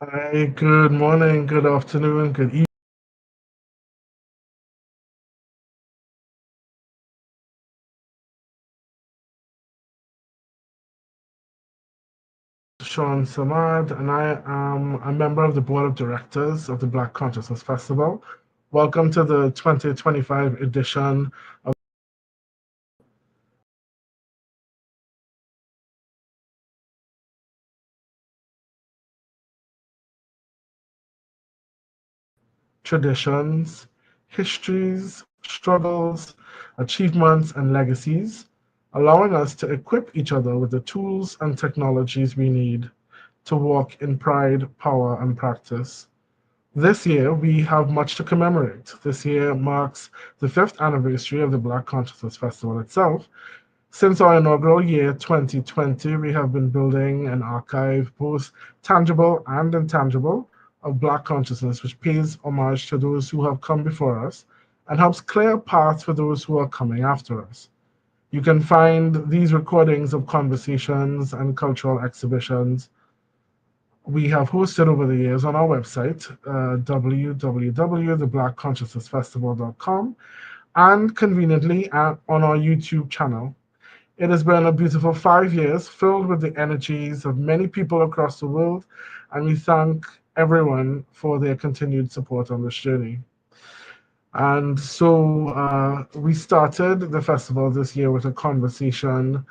Hi, good morning, good afternoon, good evening. Sean Samad, and I am a member of the board of directors of the Black Consciousness Festival. Welcome to the 2025 edition of Traditions, Histories, Struggles, Achievements, and Legacies, allowing us to equip each other with the tools and technologies we need to walk in pride, power, and practice. This year, we have much to commemorate. This year marks the fifth anniversary of the Black Consciousness Festival itself. Since our inaugural year, 2020, we have been building an archive, both tangible and intangible, of Black consciousness, which pays homage to those who have come before us and helps clear a path for those who are coming after us. You can find these recordings of conversations and cultural exhibitions we have hosted over the years on our website, www.theblackconsciousnessfestival.com, and conveniently on our YouTube channel. It has been a beautiful 5 years filled with the energies of many people across the world, and we thank everyone for their continued support on this journey. And so we started the festival this year with a conversation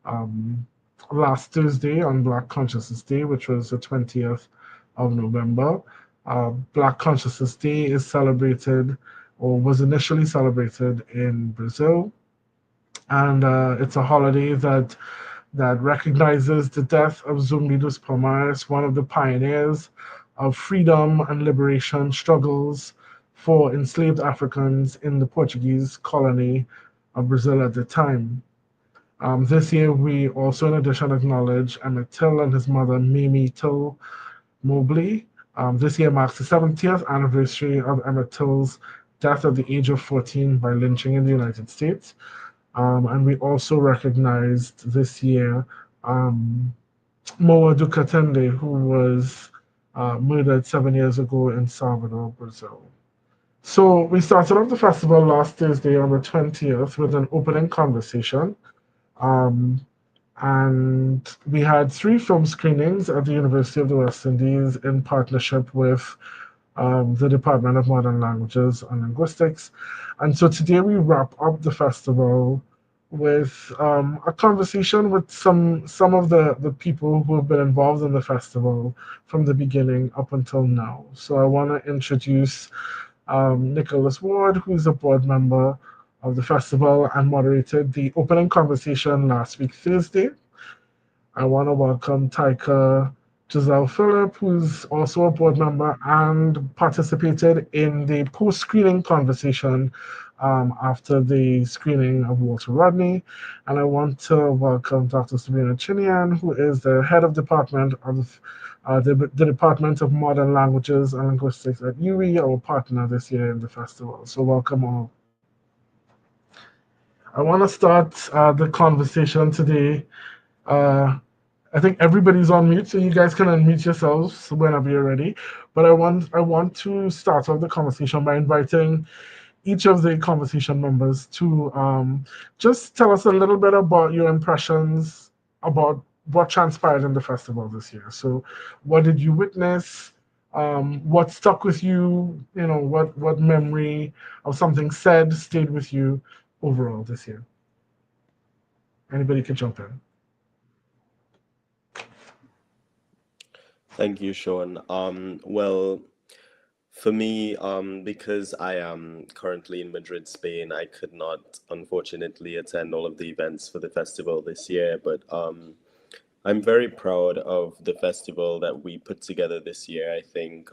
um, last Tuesday on Black Consciousness Day, which was the 20th of November. Black Consciousness Day is celebrated or was initially celebrated in Brazil. And it's a holiday that recognizes the death of Zumbi dos Palmares, one of the pioneers of freedom and liberation struggles for enslaved Africans in the Portuguese colony of Brazil at the time. This year, we also, in addition, acknowledge Emmett Till and his mother, Mamie Till Mobley. This year marks the 70th anniversary of Emmett Till's death at the age of 14 by lynching in the United States. And we also recognized this year um, Moa Ducatende, who was murdered 7 years ago in Salvador, Brazil. So we started off the festival last Thursday on the 20th with an opening conversation. Um, and we had three film screenings at the University of the West Indies in partnership with the Department of Modern Languages and Linguistics. And so today we wrap up the festival with a conversation with some of the people who have been involved in the festival from the beginning up until now. So I want to introduce Nicholas Ward, who's a board member of the festival and moderated the opening conversation last week, Thursday. I want to welcome Tyker Philip, who's also a board member and participated in the post screening conversation after the screening of Walter Rodney. And I want to welcome Dr. Savrina Chinien, who is the head of department of the Department of Modern Languages and Linguistics at UWI, our partner this year in the festival. So welcome all. I want to start the conversation today. Uh, I think everybody's on mute, so you guys can unmute yourselves whenever you're ready. But I want to start off the conversation by inviting each of the conversation members to just tell us a little bit about your impressions about what transpired in the festival this year. So, what did you witness? What stuck with you? You know, what memory of something said stayed with you overall this year? Anybody can jump in. Thank you, Sean. Well, for me, because I am currently in Madrid, Spain, I could not, unfortunately, attend all of the events for the festival this year. But I'm very proud of the festival that we put together this year. I think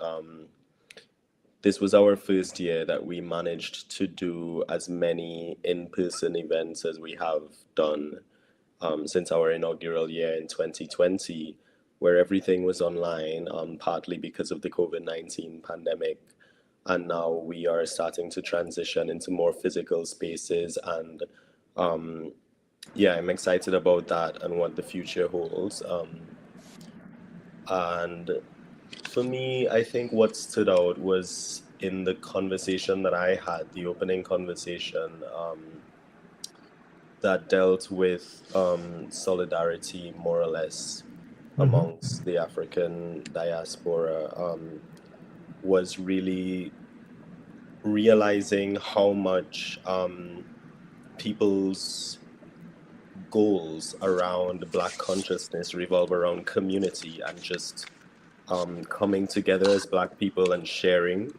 this was our first year that we managed to do as many in-person events as we have done since our inaugural year in 2020, where everything was online, partly because of the COVID-19 pandemic. And now we are starting to transition into more physical spaces. And yeah, I'm excited about that and what the future holds. And For me, I think what stood out was in the conversation that I had, the opening conversation, that dealt with solidarity, more or less, Mm-hmm. amongst the African diaspora, was really realizing how much people's goals around Black consciousness revolve around community and just coming together as Black people and sharing,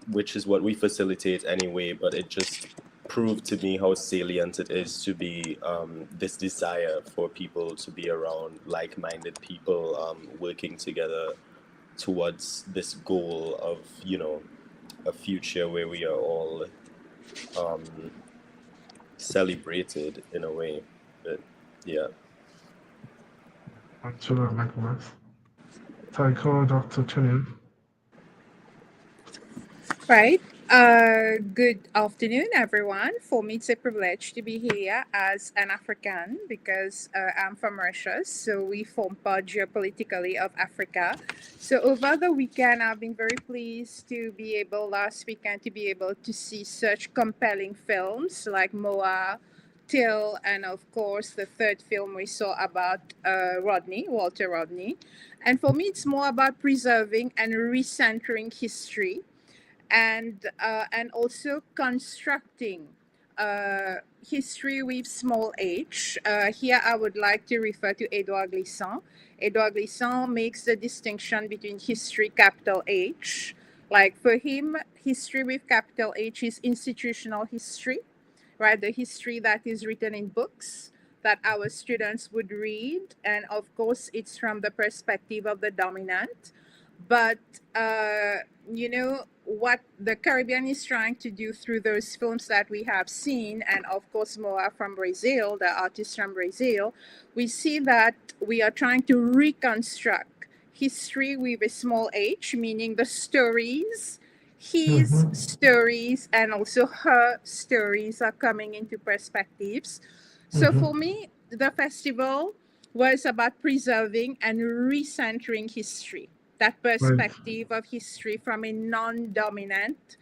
which is what we facilitate anyway. But it just proved to me how salient it is to be this desire for people to be around like-minded people working together towards this goal of, a future where we are all celebrated in a way. But yeah. Actually, likewise. Tycho, Dr. Chinian. Right. Good afternoon, everyone. For me, it's a privilege to be here as an African because I'm from Russia. So we form part geopolitically of Africa. So over the weekend, I've been very pleased to be able, last weekend, to be able to see such compelling films like Moa, Till, and of course, the third film we saw about Walter Rodney. And for me, it's more about preserving and recentering history and also constructing history with small h. Here I would like to refer to Edouard Glissant. Edouard Glissant makes the distinction between history capital H. Like for him, history with capital H is institutional history, right? The history that is written in books that our students would read. And of course, it's from the perspective of the dominant. But what the Caribbean is trying to do through those films that we have seen, and of course Moa from Brazil, the artist from Brazil, we see that we are trying to reconstruct history with a small h, meaning the stories, his Mm-hmm. stories, and also her stories are coming into perspectives. So Mm-hmm. for me, the festival was about preserving and recentering history, that Right. perspective of history from a non-dominant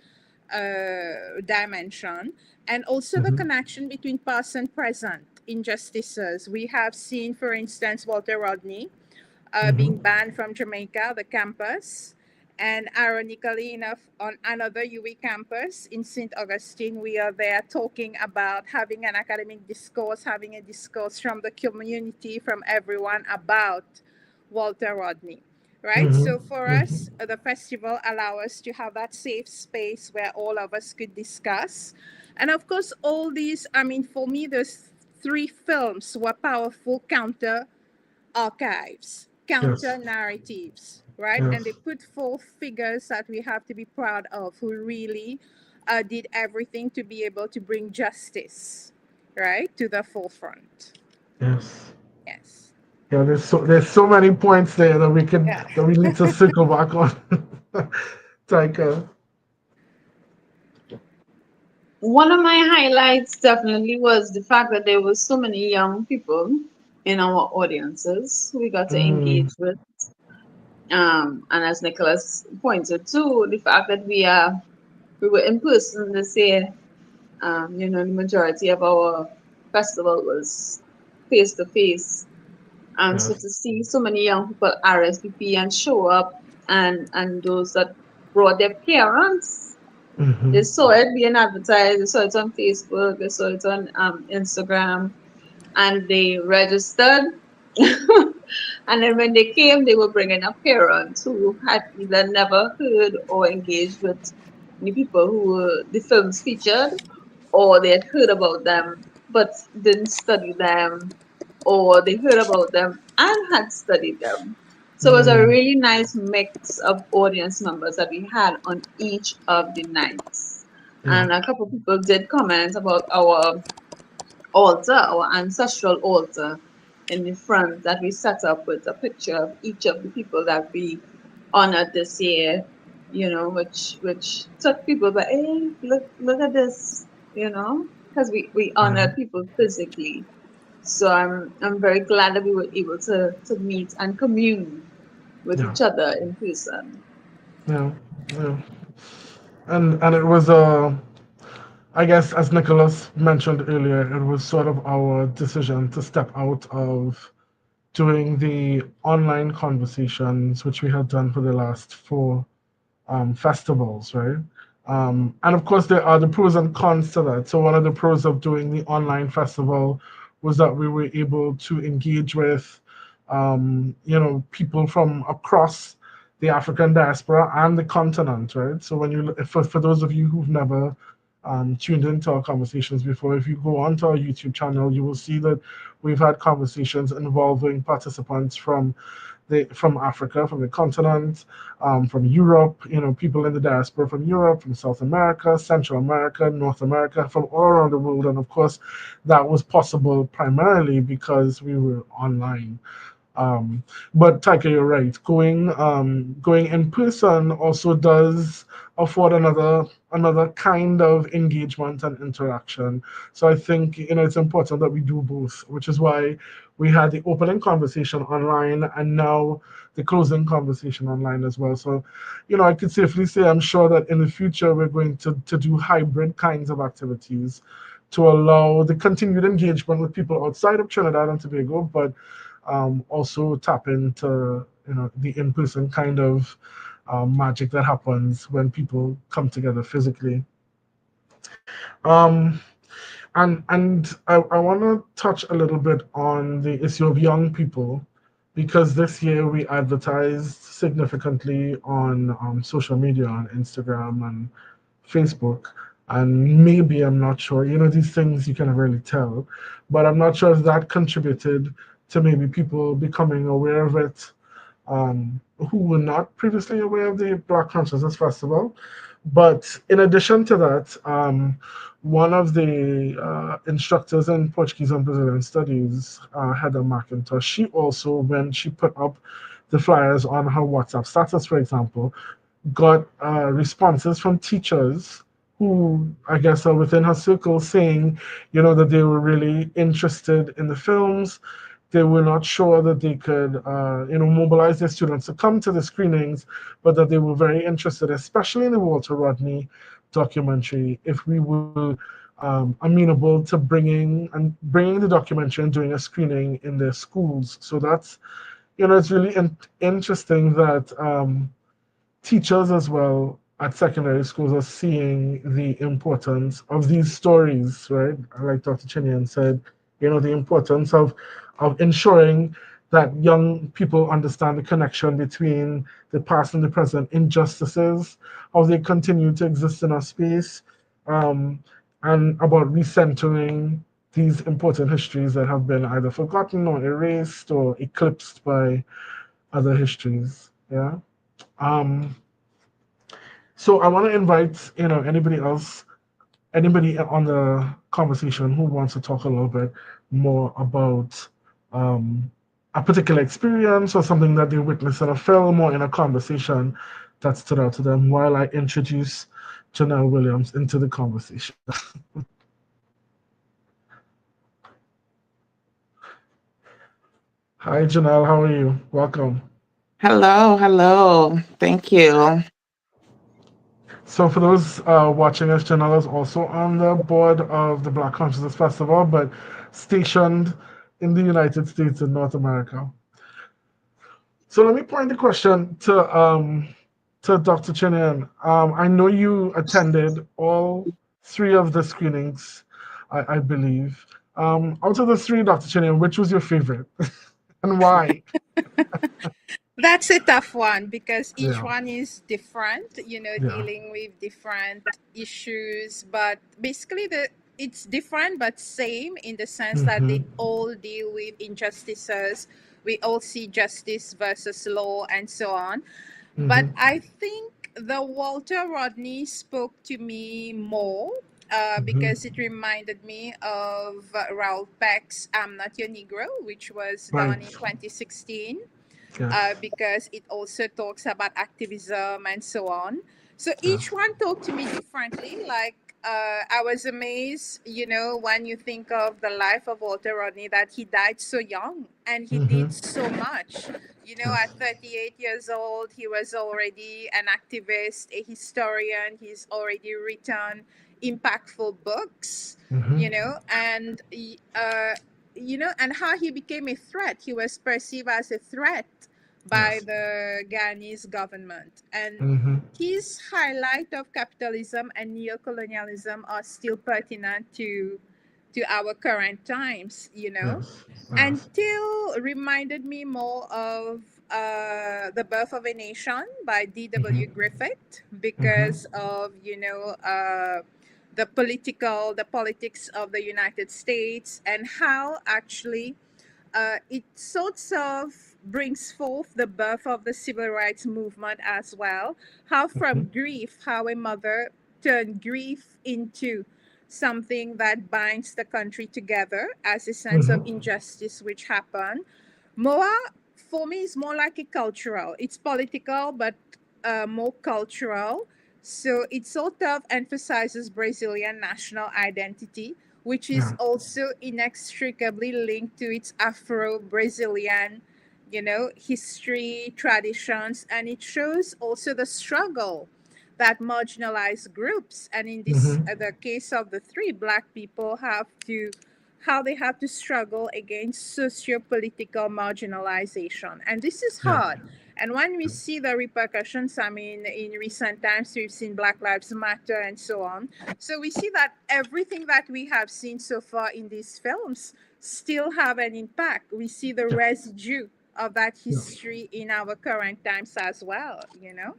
dimension, and also the Mm-hmm. connection between past and present injustices. We have seen, for instance, Walter Rodney being Mm-hmm. banned from Jamaica, the campus. And ironically enough, on another UWI campus in St. Augustine, we are there talking about having an academic discourse, having a discourse from the community, from everyone about Walter Rodney. Right? So for Mm-hmm. us, the festival allow us to have that safe space where all of us could discuss. And of course, all these, I mean, for me, those three films were powerful counter archives, Yes. counter narratives, right? And they Yes. put forth figures that we have to be proud of who really did everything to be able to bring justice, right, to the forefront. Yes. Yes. Yeah, there's so many points there Yeah. that we need to circle back on. Tycho. One of my highlights definitely was the fact that there were so many young people in our audiences who we got to Mm, engage with. And as Nicholas pointed to, the fact that we were in person this year. The majority of our festival was face to face. So yes. to see so many young people RSVP and show up, and those that brought their parents, Mm-hmm. they saw it being advertised, they saw it on Facebook, they saw it on Instagram, and they registered. And then when they came, they were bringing up parents who had either never heard or engaged with the people who were the films featured, or they had heard about them but didn't study them, or they heard about them and had studied them. So it was a Mm, really nice mix of audience members that we had on each of the nights. yeah. And a couple people did comment about our altar, our ancestral altar in the front that we set up with a picture of each of the people that we honored this year, which took people by, hey, look at this, because we honored Mm, people physically. So I'm very glad that we were able to meet and commune with Yeah, each other in person. yeah, yeah. And it was I guess as Nicholas mentioned earlier, it was sort of our decision to step out of doing the online conversations which we had done for the last four festivals, right? And of course, there are the pros and cons to that. So, one of the pros of doing the online festival was that we were able to engage with, people from across the African diaspora and the continent, right? So, for those of you who've never tuned into our conversations before, if you go onto our YouTube channel, you will see that we've had conversations involving participants from Africa, from the continent, from Europe, people in the diaspora from Europe, from South America, Central America, North America, from all around the world. And of course, that was possible primarily because we were online. Um, but Taika, you're right. Going in person also does afford another kind of engagement and interaction. So I think it's important that we do both, which is why we had the opening conversation online and now the closing conversation online as well. So, I could safely say I'm sure that in the future we're going to do hybrid kinds of activities to allow the continued engagement with people outside of Trinidad and Tobago, but also tap into the in-person kind of magic that happens when people come together physically. Um, and I want to touch a little bit on the issue of young people because this year we advertised significantly on social media, on Instagram and Facebook. And maybe, I'm not sure, these things you can really tell, but I'm not sure if that contributed to maybe people becoming aware of it, who were not previously aware of the Black Consciousness Festival. But in addition to that, one of the instructors in Portuguese and Brazilian studies, Heather McIntosh, she also, when she put up the flyers on her WhatsApp status, for example, got responses from teachers who I guess are within her circle saying, that they were really interested in the films. They were not sure that they could, mobilize their students to come to the screenings, but that they were very interested, especially in the Walter Rodney documentary, if we were amenable to bringing the documentary and doing a screening in their schools. So that's, it's really interesting that. Teachers as well at secondary schools are seeing the importance of these stories, right? Like Dr. Chinien said, the importance of ensuring that young people understand the connection between the past and the present injustices, how they continue to exist in our space, um, and about recentering these important histories that have been either forgotten or erased or eclipsed by other histories. Yeah. Um, so I want to invite, anybody on the conversation who wants to talk a little bit more about um, a particular experience or something that they witnessed in a film or in a conversation that stood out to them while I introduce Janelle Williams into the conversation. Hi, Janelle. How are you? Welcome. Hello, hello. Thank you. So, for those watching us, Janelle is also on the board of the Black Consciousness Festival, but stationed in the United States and North America. So, let me point the question to Dr. Chinien. I know you attended all three of the screenings, I believe. Out of the three, Dr. Chinien, which was your favorite and why? That's a tough one because each Yeah, one is different, yeah. dealing with different issues. But basically, it's different but same in the sense that Mm-hmm, they all deal with injustices. We all see justice versus law and so on. But mm-hmm, I think the Walter Rodney spoke to me more mm-hmm. because it reminded me of Ralph Peck's I'm Not Your Negro, which was done in Right. 2016, Yes. because it also talks about activism and so on. So Yeah. each one talked to me differently. Like I was amazed, when you think of the life of Walter Rodney, that he died so young and he Mm-hmm. did so much. At Yes. 38 years old, he was already an activist, a historian. He's already written impactful books, Mm-hmm. and how he became a threat. He was perceived as a threat by Yes. the Ghanese government. And Mm-hmm. his highlight of capitalism and neocolonialism are still pertinent to our current times. Yes. And Yes. Till reminded me more of The Birth of a Nation by D.W. Mm-hmm. Griffith, Mm-hmm. because of, the politics of the United States, and how actually it sort of brings forth the birth of the civil rights movement as well. How Mm-hmm. from grief, how a mother turned grief into something that binds the country together as a sense of Mm-hmm. injustice which happened. Moa, for me, is more like a cultural. It's political, but more cultural. So it sort of emphasizes Brazilian national identity, which is Yeah. also inextricably linked to its Afro Brazilian, history, traditions, and it shows also the struggle that marginalized groups, and in this Mm-hmm. the case of the three Black people, how they have to struggle against socio-political marginalization, and this is Yeah. hard. And when we see the repercussions, I mean, in recent times, we've seen Black Lives Matter and so on. So we see that everything that we have seen so far in these films still have an impact. We see the Yeah. residue of that Yes. history in our current times as well. Yeah.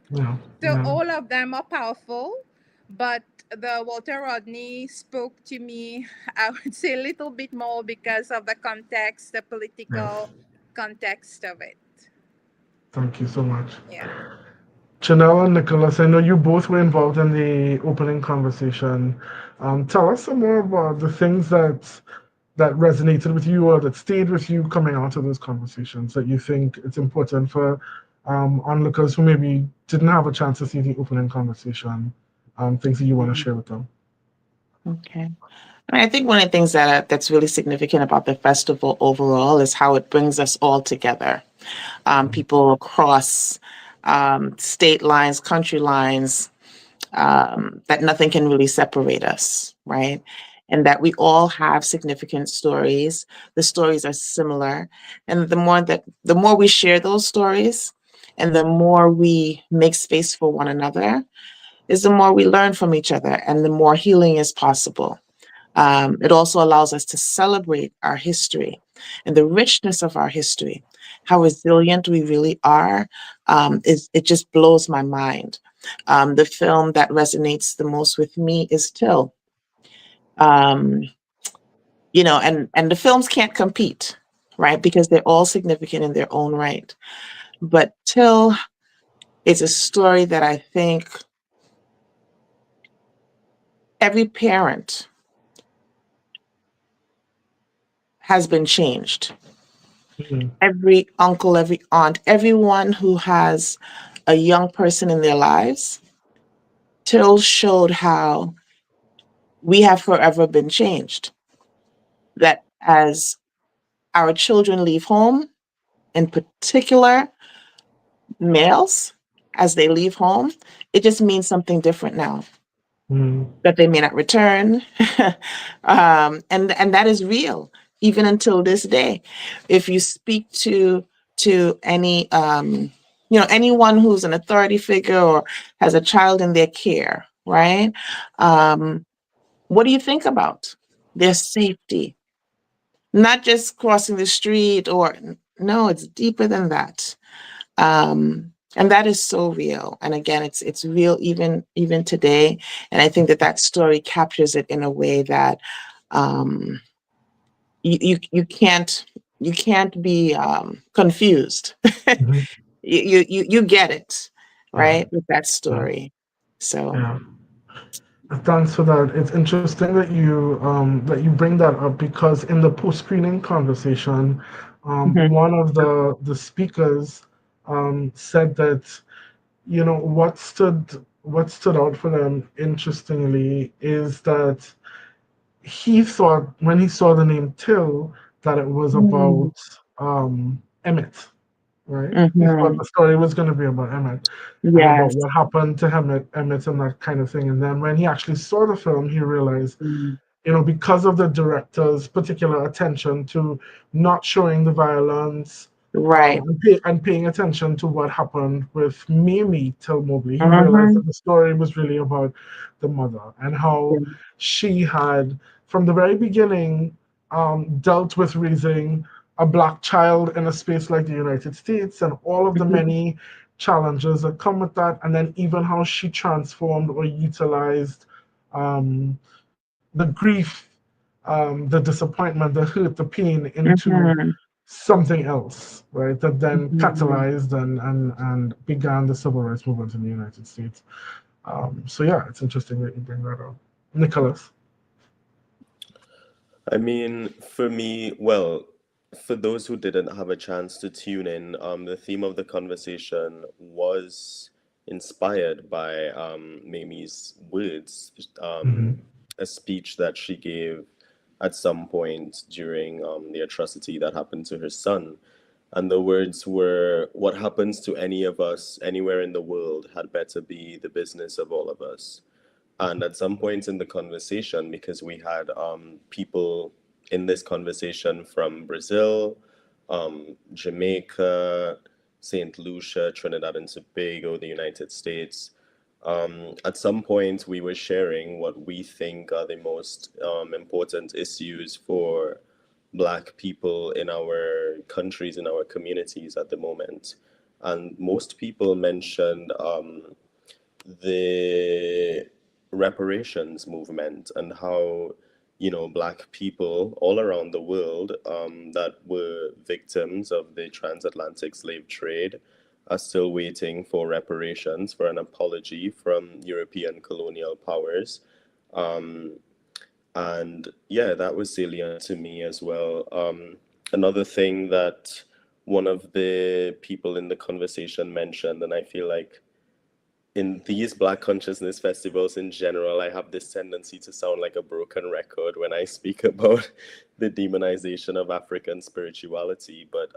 So Yeah. all of them are powerful, but the Walter Rodney spoke to me, I would say, a little bit more because of the context, the Yes. political context of it. Thank you so much. Yeah. Janelle and Nicholas, I know you both were involved in the opening conversation. Tell us some more about the things that resonated with you or that stayed with you coming out of those conversations that you think it's important for onlookers who maybe didn't have a chance to see the opening conversation, things that you want to share with them. Okay. I think one of the things that's really significant about the festival overall is how it brings us all together. People across state lines, country lines, that nothing can really separate us, right? And that we all have significant stories. The stories are similar, and the more we share those stories, and the more we make space for one another, is the more we learn from each other, and the more healing is possible. It also allows us to celebrate our history and the richness of our history, how resilient we really are. It just blows my mind. The film that resonates the most with me is Till. Um, and the films can't compete, right? Because they're all significant in their own right. But Till is a story that I think every parent has been changed. Mhm. Every uncle, every aunt, everyone who has a young person in their lives, Till showed how we have forever been changed. That as our children leave home, in particular males, as they leave home, it just means something different now. Mhm. That they may not return, and that is real even until this day. If you speak to any anyone who's an authority figure or has a child in their care, right? Um, what do you think about their safety? Not just crossing the street, or no, it's deeper than that. And that is so real. And again, it's real even today. And I think that story captures it in a way that um, you can't be confused. Mhm. You get it, Yeah. right, with that Yeah. story. So. Yeah. Thanks for that. It's interesting that you bring that up because in the post-screening conversation, Mhm. one of the speakers said that what stood what stood out for them, interestingly, is that he thought when he saw the name Till that it was Mm. about Emmett, right? He thought Mm-hmm. the story was going to be about Emmett and about Yes. what happened to Emmett and that kind of thing. And then when he actually saw the film, he realized, Mm. because of the director's particular attention to not showing the violence, Right. and paying attention to what happened with Mamie Till Mobley, he realized Mm-hmm. that the story was really about the mother and how she had, from the very beginning, dealt with raising a black child in a space like the United States and all of the many challenges that come with that, and then even how she transformed or utilized um, the grief, the disappointment, the hurt, the pain into Mm-hmm. something else, right? That then Mm-hmm. catalyzed and began the civil rights movement in the United States. So yeah, it's interesting that you bring that up, Nicholas. I mean, for me, well, for those who didn't have a chance to tune in, the theme of the conversation was inspired by Mamie's words, Hmm. a speech that she gave at some point during the atrocity that happened to her son. And the words were, "What happens to any of us anywhere in the world had better be the business of all of us." And at some point in the conversation, because we had people in this conversation from Brazil, Jamaica, St. Lucia, Trinidad and Tobago, the United States, at some point we were sharing what we think are the most important issues for Black people in our countries, in our communities at the moment. And most people mentioned the reparations movement and how, Black people all around the world that were victims of the transatlantic slave trade are still waiting for reparations, for an apology from European colonial powers. And yeah, that was salient to me as well. Another thing that one of the people in the conversation mentioned, and I feel like in these Black consciousness festivals in general, I have this tendency to sound like a broken record when I speak about the demonization of African spirituality. But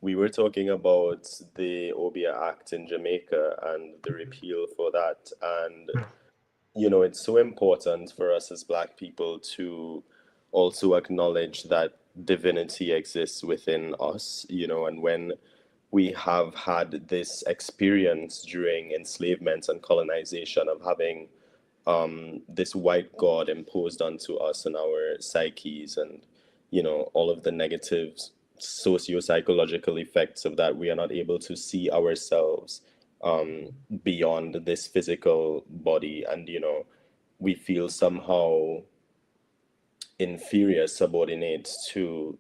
we were talking about the Obia Act in Jamaica and the repeal for that. And, it's so important for us as Black people to also acknowledge that divinity exists within us, and when we have had this experience during enslavement and colonization of having this white god imposed onto us and our psyches, and all of the negative socio-psychological effects of that. We are not able to see ourselves beyond this physical body, and we feel somehow inferior, subordinate to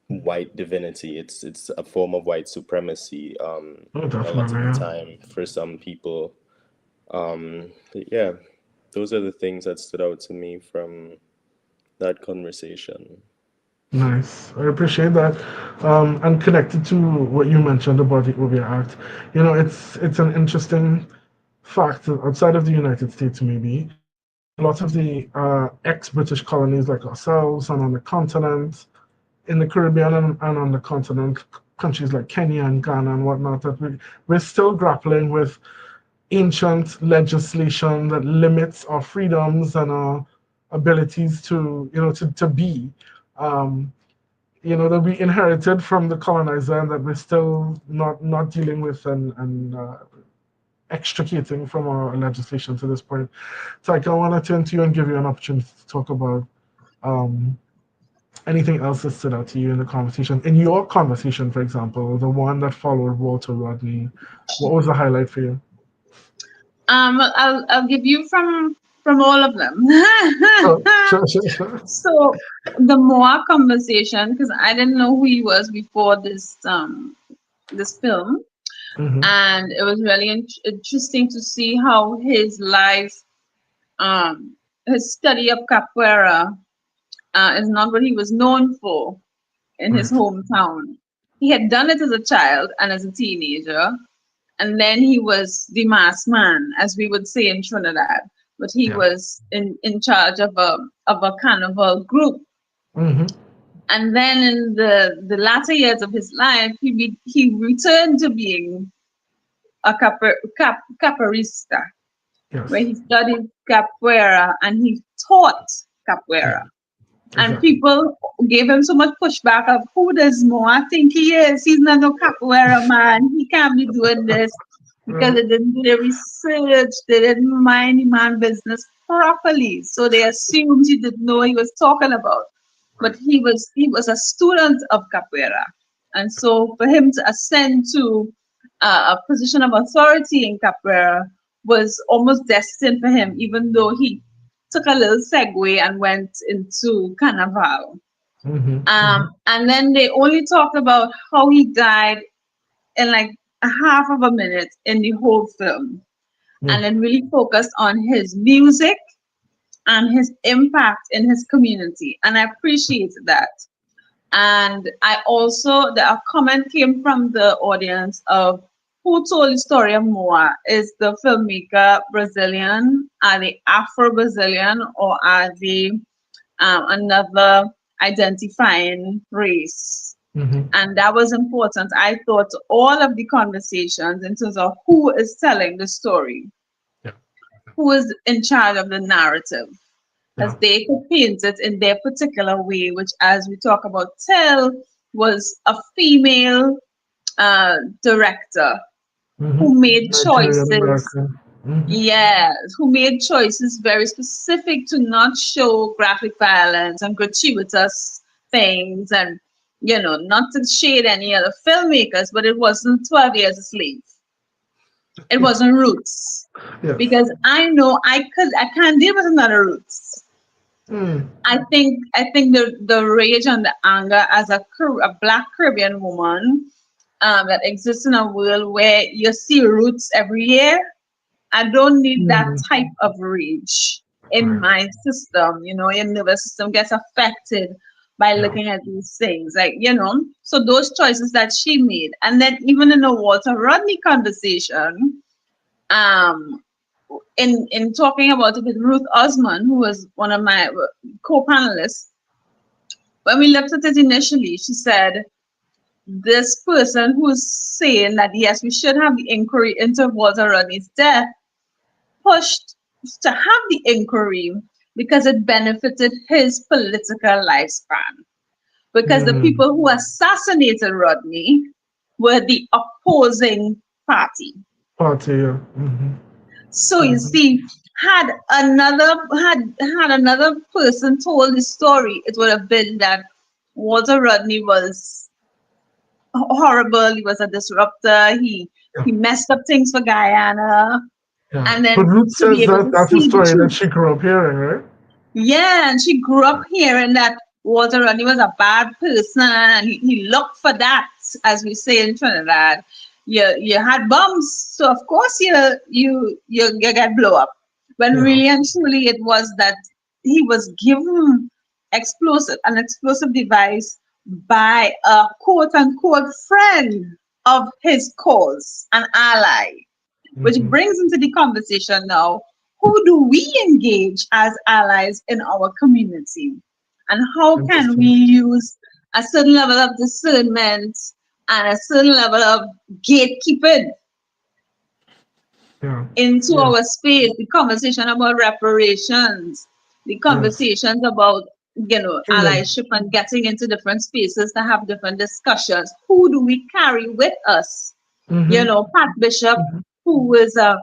white divinity. It's a form of white supremacy. Oh, A lot definitely, of the yeah. time for some people. But yeah, those are the things that stood out to me from that conversation. Nice. I appreciate that. And connected to what you mentioned about the Obia Act, it's an interesting fact that outside of the United States, maybe in a lot of the ex-British colonies like ourselves and on the continent, in the Caribbean and on the continent, countries like Kenya and Ghana and whatnot, that we're still grappling with ancient legislation that limits our freedoms and our abilities to, to be. Um, that we inherited from the colonizer and that we're still not dealing with and extricating from our legislation to this point. Tyke, I want to turn to you and give you an opportunity to talk about um, anything else that stood out to you in the conversation. In your conversation, for example, the one that followed Walter Rodney, what was the highlight for you? I'll give you from all of them. Sure, sure, sure, sure. So the Moa conversation, because I didn't know who he was before this film, Hmm. and it was really interesting to see how his life, his study of capoeira, is not what he was known for in his Right. hometown. He had done it as a child and as a teenager, and then he was the masked man, as we would say in Trinidad. But he Yeah. was in charge of a carnival group. Mm-hmm. And then in the latter years of his life, he returned to being a capoeirista, where Yes. he studied capoeira and he taught Yeah. capoeira. And Exactly. people gave him so much pushback of who does more. I think he is. He's not no capoeira man. He can't be doing this because Right. they didn't do the research. They didn't mind the man business properly. So they assumed he didn't know what he was talking about. But he was a student of capoeira. And so for him to ascend to a position of authority in capoeira was almost destined for him, even though he took a little segue and went into Carnival. Mm-hmm. Mm-hmm. And then they only talked about how he died in like a half of a minute in the whole film, Yeah. and then really focused on his music and his impact in his community. And I appreciated that. And I also, a comment came from the audience of who told the story of Moa. Is the filmmaker Brazilian? Are they Afro-Brazilian, or are they another identifying race? Mm-hmm. And that was important, I thought, to all of the conversations in terms of who is telling the story, Yeah. who is in charge of the narrative, Yeah. as they could paint it in their particular way, which, as we talk about Tell, was a female director Mm-hmm. who made Nigerian choices. American. Mm-hmm. Yes, who made choices very specific to not show graphic violence and gratuitous things, and not to shade any other filmmakers, but it wasn't 12 Years a Slave. It wasn't Roots. Yes. Because I know I can't deal with another Roots. Mm. I think the rage and the anger as a Black Caribbean woman, that exists in a world where you see Roots every year. I don't need that Mm. type of rage in Right. my system. Your nervous system gets affected by Yeah. looking at these things. So those choices that she made. And then even in the Walter Rodney conversation, um, in talking about it with Ruth Osman, who was one of my co-panelists, when we looked at it initially, she said, this person who's saying that yes, we should have the inquiry into Walter Rodney's death pushed to have the inquiry because it benefited his political lifespan. Because the Mm. people who assassinated Rodney were the opposing party. Party. Yeah. Mm-hmm. So you Mm-hmm. see, had another person told the story, it would have been that Walter Rodney was horrible. He was a disruptor. He Yeah. messed up things for Guyana, Yeah. and But then Ruth to be says able that to that's a see the story that truth. she grew up hearing, right? Yeah, and she grew up hearing that Walter Rodney was a bad person, and he looked for that, as we say in Trinidad. You had bums, so of course you get blow up. When Yeah. really and truly it was that he was given an explosive device by a quote unquote friend of his cause, an ally. Which Mm-hmm. brings into the conversation now, who do we engage as allies in our community? And how can we Interesting. use a certain level of discernment and a certain level of gatekeeping Yeah. into Yeah. our space? The conversation about reparations, the Yes. conversations about Healing. allyship and getting into different spaces to have different discussions. Who do we carry with us? Mm-hmm. Pat Bishop, Mm-hmm. who was a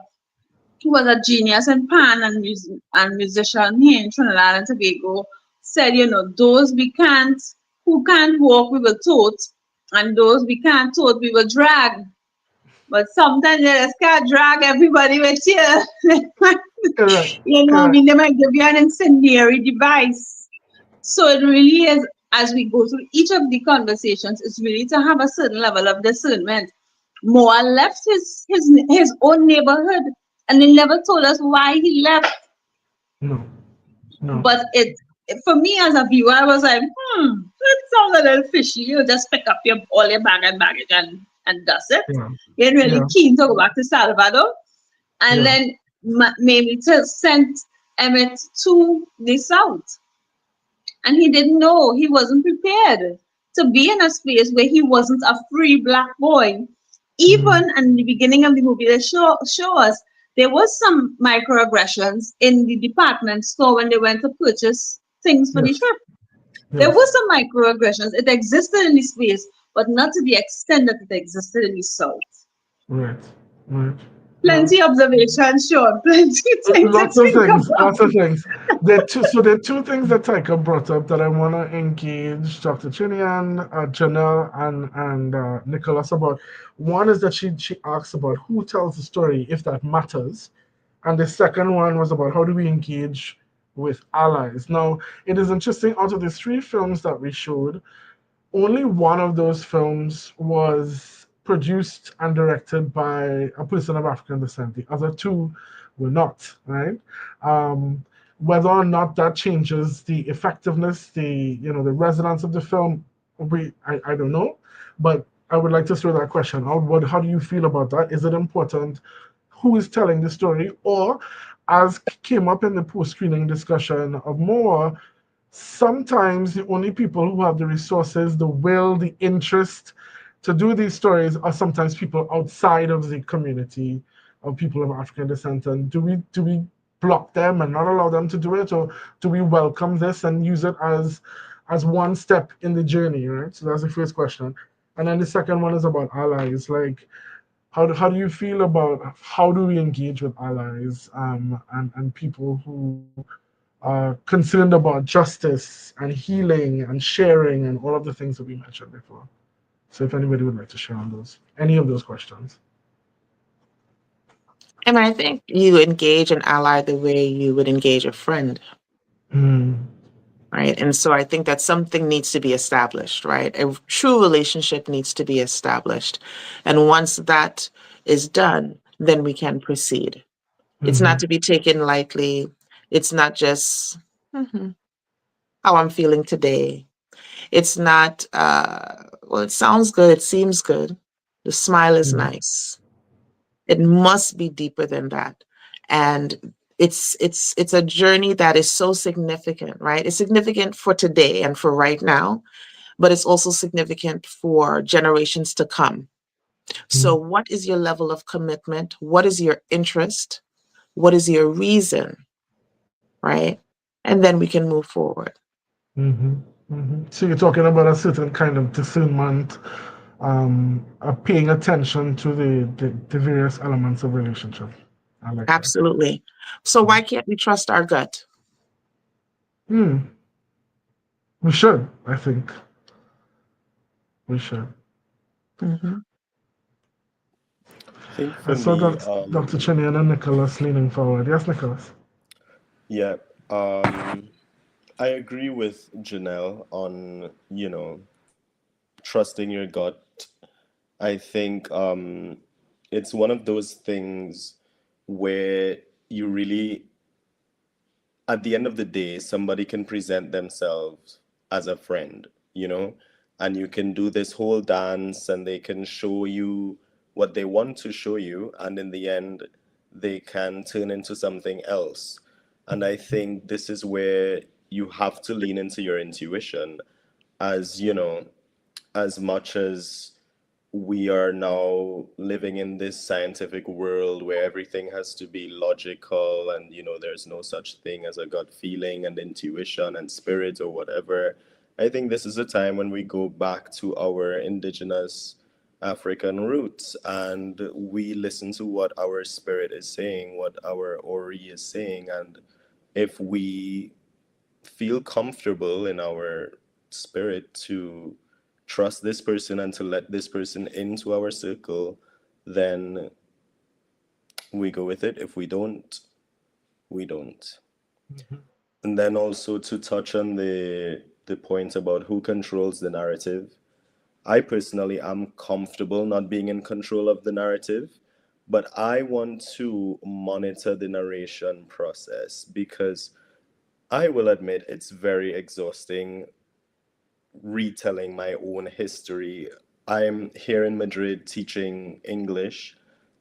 genius in pan and musician here in Trinidad and Tobago, said, those who can't walk, we will tote, and those we can't tote, we will drag. But sometimes you just can't drag everybody with you. Correct. I Correct. mean, they might give you an incendiary device. So it really is, as we go through each of the conversations, it's really to have a certain level of discernment. Moa left his own neighborhood, and he never told us why he left. No. No. But for me as a viewer, I was like, it sounds a little fishy. You just pick up all your bag and baggage and and that's it. Yeah. He ain't really Yeah. keen to go back to Salvador. And Yeah. then maybe to send Emmett to the South. And he didn't know, he wasn't prepared to be in a space where he wasn't a free black boy. Mm. Even in the beginning of the movie, they show us there was some microaggressions in the department store when they went to purchase things for the Yes. trip. There Yes. was some microaggressions. It existed in the space, but not to the extent that it existed in the South. Right. Right. Yeah. Plenty observation, sure, plenty things to Lots of think things, about. lots of things. There are two things that Tyker brought up that I want to engage Dr. Chinian, Janelle, and Nicholas about. One is that she asks about who tells the story, if that matters, and the second one was about how do we engage with allies. Now, it is interesting. Out of the three films that we showed, only one of those films was produced and directed by a person of African descent. The other two were not, right? Um, Whether or not that changes the effectiveness, the resonance of the film, I don't know. But I would like to throw that question out. How do you feel about that? Is it important who is telling the story? Or, as came up in the post-screening discussion of more, sometimes the only people who have the resources, the will, the interest to do these stories are sometimes people outside of the community of people of African descent. And do we block them and not allow them to do it, or do we welcome this and use it as one step in the journey, right? So that's the first question. And then the second one is about allies. Like, how do you feel about how do we engage with allies, and people who are concerned about justice and healing and sharing and all of the things that we mentioned before. So if anybody would like to share on any of those questions. And I think you engage an ally the way you would engage a friend, Mm, right? And so I think that something needs to be established, right? A true relationship needs to be established. And once that is done, then we can proceed. It's not mm-hmm, to be taken lightly. It's not just "Mhm, how I'm feeling today." It's not, well, it sounds good. It seems good. The smile is mm, nice. It must be deeper than that. And it's a journey that is so significant, right? It's significant for today and for right now, but it's also significant for generations to come. So mm, what is your level of commitment? What is your interest? What is your reason, right? And then we can move forward. mm-hmm, mm-hmm. So you're talking about a certain kind of discernment, paying attention to the various elements of relationship. I like that. Absolutely. So why can't we trust our gut? Hmm. We should. I think we should. Mhm. I think I for saw me, Dr. Chinian and Nicholas leaning forward. Yes, Nicholas. yeah, um, I agree with Janelle on, trusting your gut. I think it's one of those things where you really, at the end of the day, somebody can present themselves as a friend, and you can do this whole dance and they can show you what they want to show you, and in the end, they can turn into something else. And I think this is where you have to lean into your intuition, as as much as we are now living in this scientific world where everything has to be logical, and there's no such thing as a gut feeling and intuition and spirit or whatever. I think this is a time when we go back to our indigenous African roots and we listen to what our spirit is saying, what our ori is saying. And if we feel comfortable in our spirit to trust this person and to let this person into our circle, then we go with it. If we don't, we don't. Mhm, And then also to touch on the point about who controls the narrative. I personally am comfortable not being in control of the narrative, but I want to monitor the narration process because I will admit it's very exhausting retelling my own history I'm here in Madrid teaching English,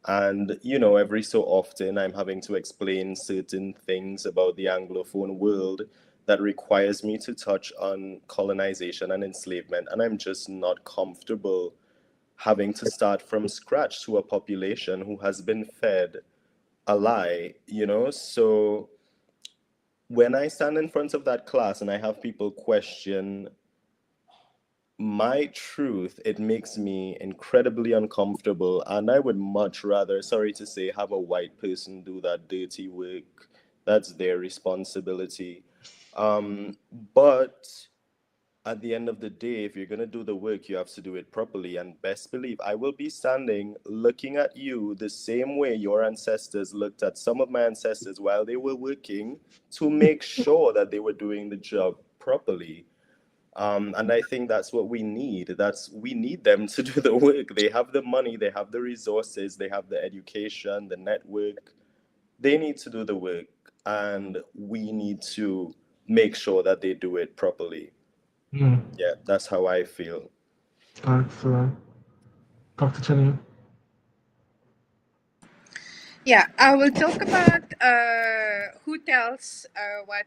and every so often I'm having to explain certain things about the Anglophone world that requires me to touch on colonization and enslavement, and I'm just not comfortable having to start from scratch to a population who has been fed a lie. So when I stand in front of that class and I have people question my truth, it makes me incredibly uncomfortable. And I would much rather, sorry to say, have a white person do that dirty work. That's their responsibility. Um, but at the end of the day, if you're going to do the work, you have to do it properly. And best believe I will be standing looking at you the same way your ancestors looked at some of my ancestors while they were working to make sure that they were doing the job properly. And I think that's what we need. We need them to do the work. They have the money, they have the resources, they have the education, the network. They need to do the work, and we need to make sure that they do it properly. Mm. Yeah, that's how I feel. Excellent. Dr. Chinien. Yeah, I will talk about who tells what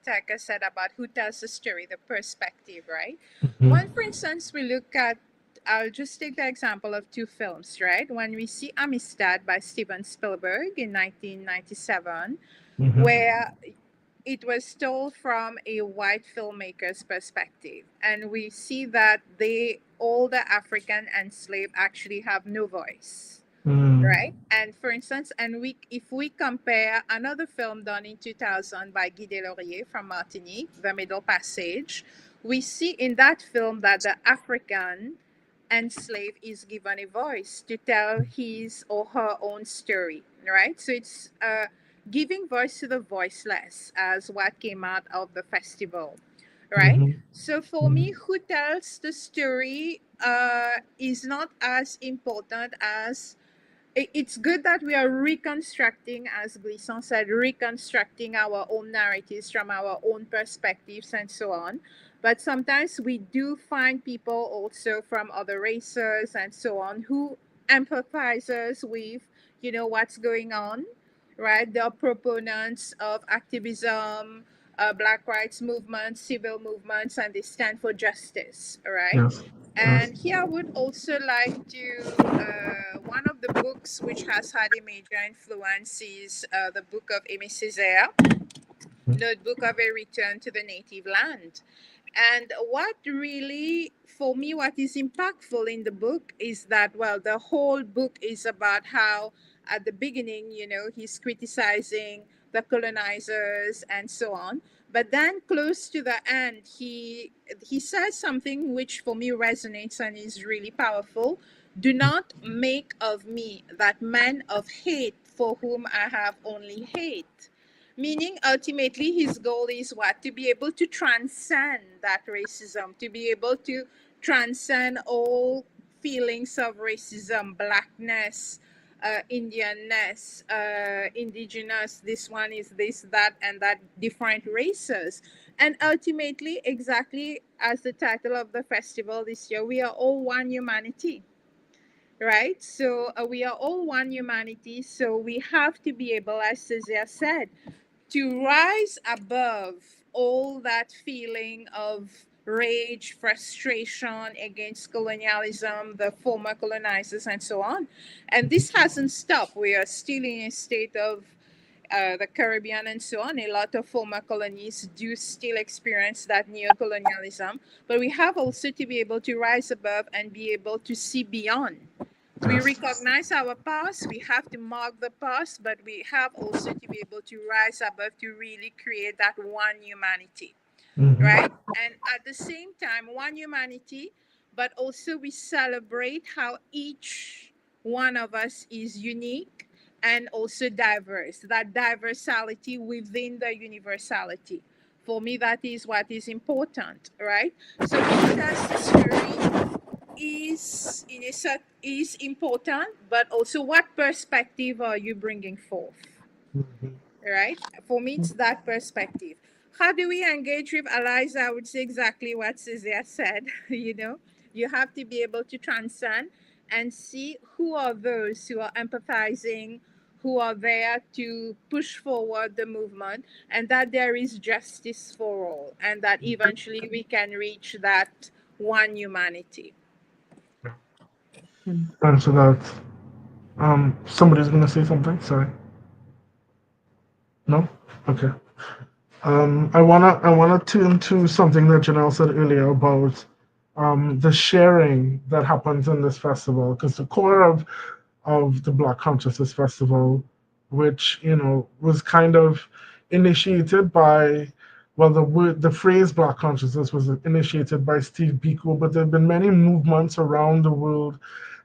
Taka said about who tells the story, the perspective, right? Mm-hmm. One, for instance, we look at, I'll just take the example of two films, right? When we see Amistad by Steven Spielberg in 1997, Mm-hmm. where it was told from a white filmmaker's perspective, and we see that all the African enslaved actually have no voice, Mm. right? And for instance, if we compare another film done in 2000 by Guy Delaurier from Martinique, The Middle Passage, we see in that film that the African enslaved is given a voice to tell his or her own story, right? So it's giving voice to the voiceless, as what came out of the festival, right? Mm-hmm. So for Mm-hmm. me, who tells the story is not as important as it's good that we are reconstructing, as Glisson said, reconstructing our own narratives from our own perspectives and so on. But sometimes we do find people also from other races and so on who empathizes with, what's going on, right? The proponents of activism, black rights movements, civil movements, and they stand for justice, right? Yes. Yes. And here I would also like to, one of the books which has had a major influence is the book of Aimé Césaire, Notebook of a Return to the Native Land. And what really, for me, what is impactful in the book is that, well, the whole book is about how, at the beginning, he's criticizing the colonizers and so on. But then, close to the end, he says something which, for me, resonates and is really powerful. Do not make of me that man of hate for whom I have only hate. Meaning, ultimately, his goal is what? To be able to transcend that racism, to be able to transcend all feelings of racism, blackness, Indianness, indigenous, this one is this, that, and that, different races. And ultimately, exactly as the title of the festival this year, we are all one humanity, right? So we are all one humanity. So we have to be able, as Cesar said, to rise above all that feeling of rage, frustration against colonialism, the former colonizers, and so on. And this hasn't stopped. We are still in a state of the Caribbean and so on. A lot of former colonies do still experience that neo-colonialism, but we have also to be able to rise above and be able to see beyond. We Yes. recognize our past, we have to mark the past, but we have also to be able to rise above to really create that one humanity, Mm-hmm. right? And at the same time, one humanity, but also we celebrate how each one of us is unique and also diverse, that diversality within the universality. For me, that is what is important, right? So who tells the story is important, but also what perspective are you bringing forth, Mm-hmm. right? For me, it's that perspective. How do we engage with allies? I would say exactly what Cesar said. You have to be able to transcend and see who are those who are empathizing, who are there to push forward the movement, and that there is justice for all, and that eventually we can reach that one humanity. Mm. Thanks for that. Somebody's gonna say something. Sorry. No. Okay. I wanna tune to something that Janelle said earlier about the sharing that happens in this festival, because the core of the Black Consciousness Festival, which was kind of initiated by, well, the phrase Black Consciousness was initiated by Steve Biko, but there have been many movements around the world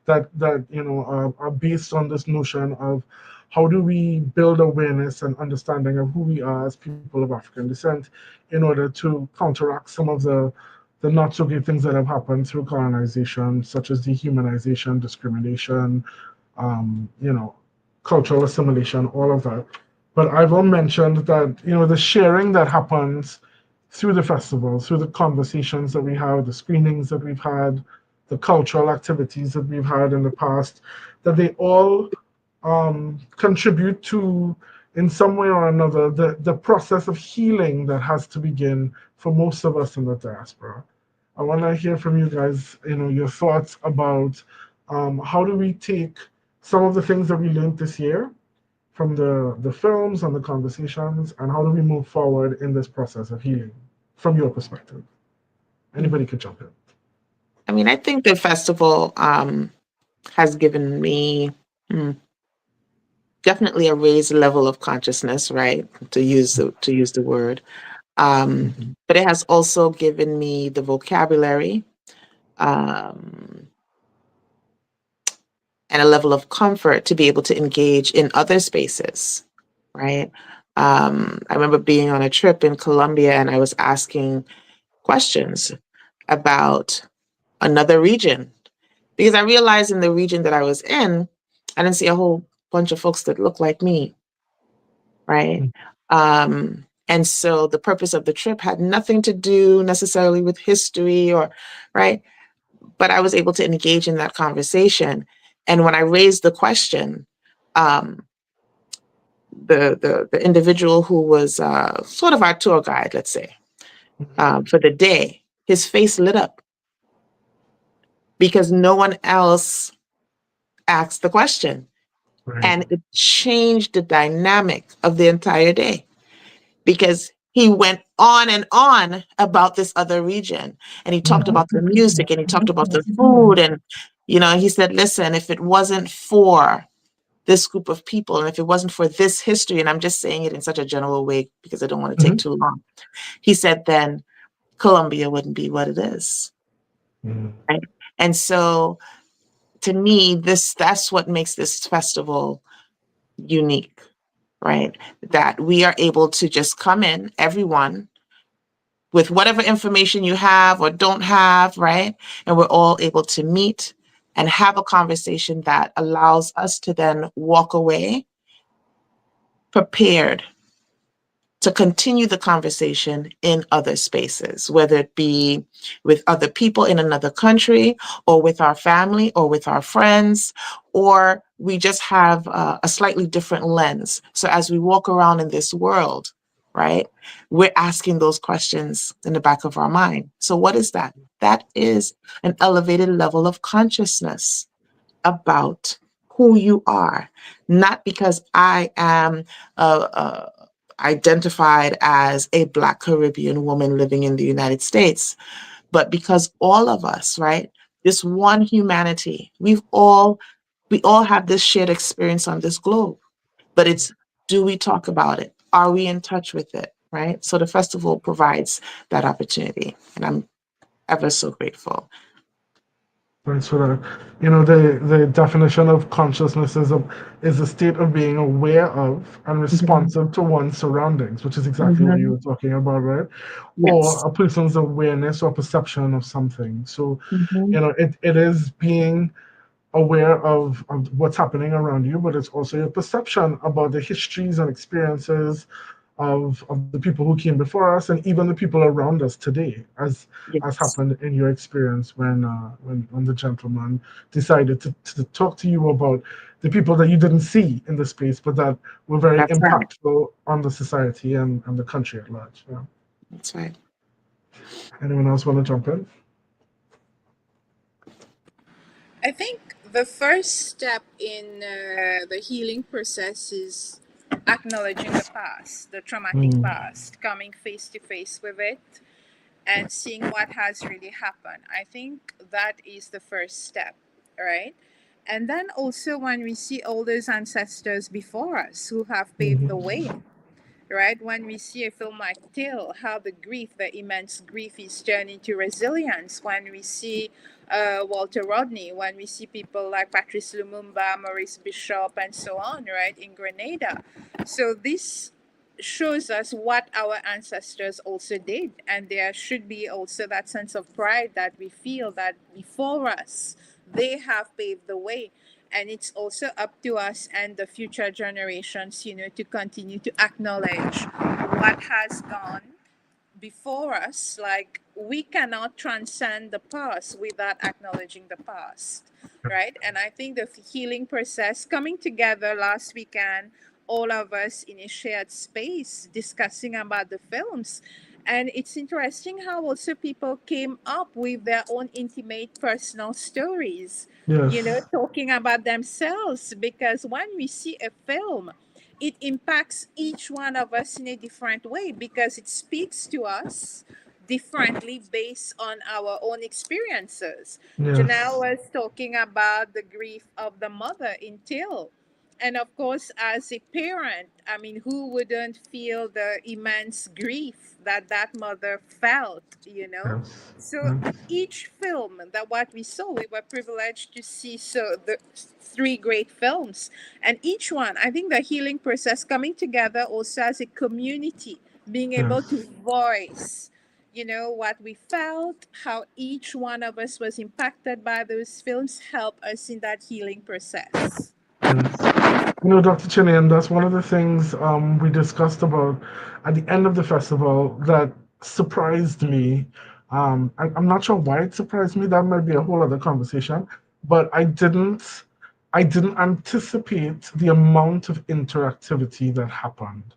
that are based on this notion of how do we build awareness and understanding of who we are as people of African descent in order to counteract some of the not so great things that have happened through colonization, such as dehumanization, discrimination, you know, cultural assimilation, all of that. But Ivan mentioned that the sharing that happens through the festival, through the conversations that we have, the screenings that we've had, the cultural activities that we've had in the past, that they all contribute to, in some way or another, the process of healing that has to begin for most of us in the diaspora. I want to hear from you guys, your thoughts about how do we take some of the things that we learned this year from the films and the conversations, and how do we move forward in this process of healing from your perspective? Anybody could jump in. I mean, I think the festival has given me definitely a raised level of consciousness, right? To use the word. But it has also given me the vocabulary um, and a level of comfort to be able to engage in other spaces, right? I remember being on a trip in Colombia and I was asking questions about another region because I realized in the region that I was in, I didn't see a whole bunch of folks that look like me, right? And so the purpose of the trip had nothing to do necessarily with history or, right? But I was able to engage in that conversation. And when I raised the question, um, the individual who was sort of our tour guide, let's say, for the day, his face lit up because no one else asked the question. Right. And it changed the dynamic of the entire day because he went on and on about this other region. And he talked about the music and he talked about the food. And, he said, listen, if it wasn't for this group of people and if it wasn't for this history, and I'm just saying it in such a general way because I don't want to take too long, he said, then Colombia wouldn't be what it is. Right? And so to me, that's what makes this festival unique, right? That we are able to just come in, everyone, with whatever information you have or don't have, right? And we're all able to meet and have a conversation that allows us to then walk away prepared to continue the conversation in other spaces, whether it be with other people in another country or with our family or with our friends, or we just have a slightly different lens. So as we walk around in this world, right, we're asking those questions in the back of our mind. So what is that? That is an elevated level of consciousness about who you are, not because I am identified as a Black Caribbean woman living in the United States, but because all of us, right, this one humanity, we all have this shared experience on this globe, but it's, do we talk about it? Are we in touch with it, right? So the festival provides that opportunity, and I'm ever so grateful. Thanks for that. The definition of consciousness is a state of being aware of and Mhm. responsive to one's surroundings, which is exactly what you Mhm. were talking about, right? Or Yes. a person's awareness or perception of something. So, Mhm. it is being aware of what's happening around you, but it's also your perception about the histories and experiences of the people who came before us and even the people around us today, as Yes, happened in your experience when the gentleman decided to talk to you about the people that you didn't see in the space, but that were very that's right. impactful on the society and the country at large. Yeah. That's right. Anyone else want to jump in? I think the first step in the healing process is acknowledging the past, the traumatic Mm, past, coming face to face with it, and seeing what has really happened. I think that is the first step, right? And then also when we see all those ancestors before us who have paved the mhm, way, right? When we see a film like Till, how the grief, the immense grief, is turned into resilience. When we see Walter Rodney, when we see people like Patrice Lumumba, Maurice Bishop, and so on, right, in Grenada. So this shows us what our ancestors also did, and there should be also that sense of pride that we feel that before us they have paved the way, and it's also up to us and the future generations, to continue to acknowledge what has gone before us. Like, we cannot transcend the past without acknowledging the past, right? And I think the healing process, coming together last weekend, all of us in a shared space discussing about the films, and it's interesting how also people came up with their own intimate personal stories, yes. talking about themselves, because when we see a film, it impacts each one of us in a different way because it speaks to us differently based on our own experiences. Janelle Yes. was talking about the grief of the mother in Till. And of course, as a parent, I mean, who wouldn't feel the immense grief that that mother felt, you know? Yes. So Yes. each film that what we saw, we were privileged to see so the three great films, and each one, I think the healing process coming together also as a community, being able to Yes. voice, what we felt, how each one of us was impacted by those films, help us in that healing process. Yes. Dr. Chinian, that's one of the things we discussed about at the end of the festival that surprised me. I'm not sure why it surprised me. That might be a whole other conversation. But I didn't anticipate the amount of interactivity that happened.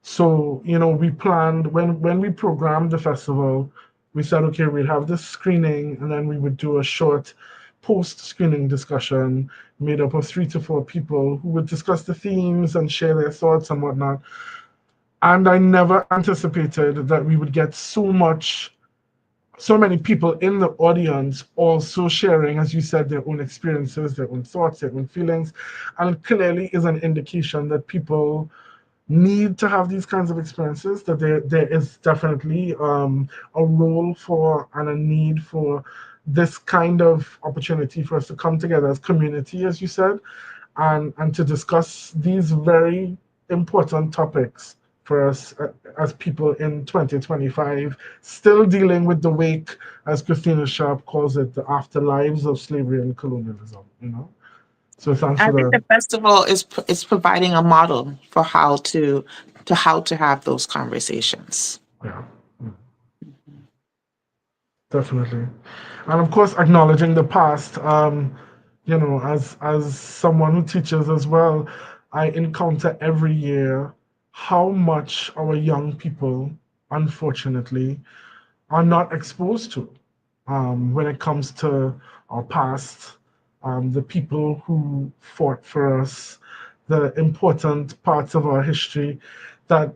So, we planned when we programmed the festival, we said, okay, we'd have this screening and then we would do a short post-screening discussion made up of 3 to 4 people who would discuss the themes and share their thoughts and whatnot. And I never anticipated that we would get so many people in the audience also sharing, as you said, their own experiences, their own thoughts, their own feelings. And it clearly is an indication that people need to have these kinds of experiences, that there is definitely a role for and a need for this kind of opportunity for us to come together as community, as you said, and to discuss these very important topics for us as people in 2025, still dealing with the wake, as Christina Sharp calls it, the afterlives of slavery and colonialism. So thanks I for think that. the festival is providing a model for how to have those conversations. Yeah. Definitely. And of course, acknowledging the past. As someone who teaches as well, I encounter every year how much our young people, unfortunately, are not exposed to when it comes to our past, the people who fought for us, the important parts of our history that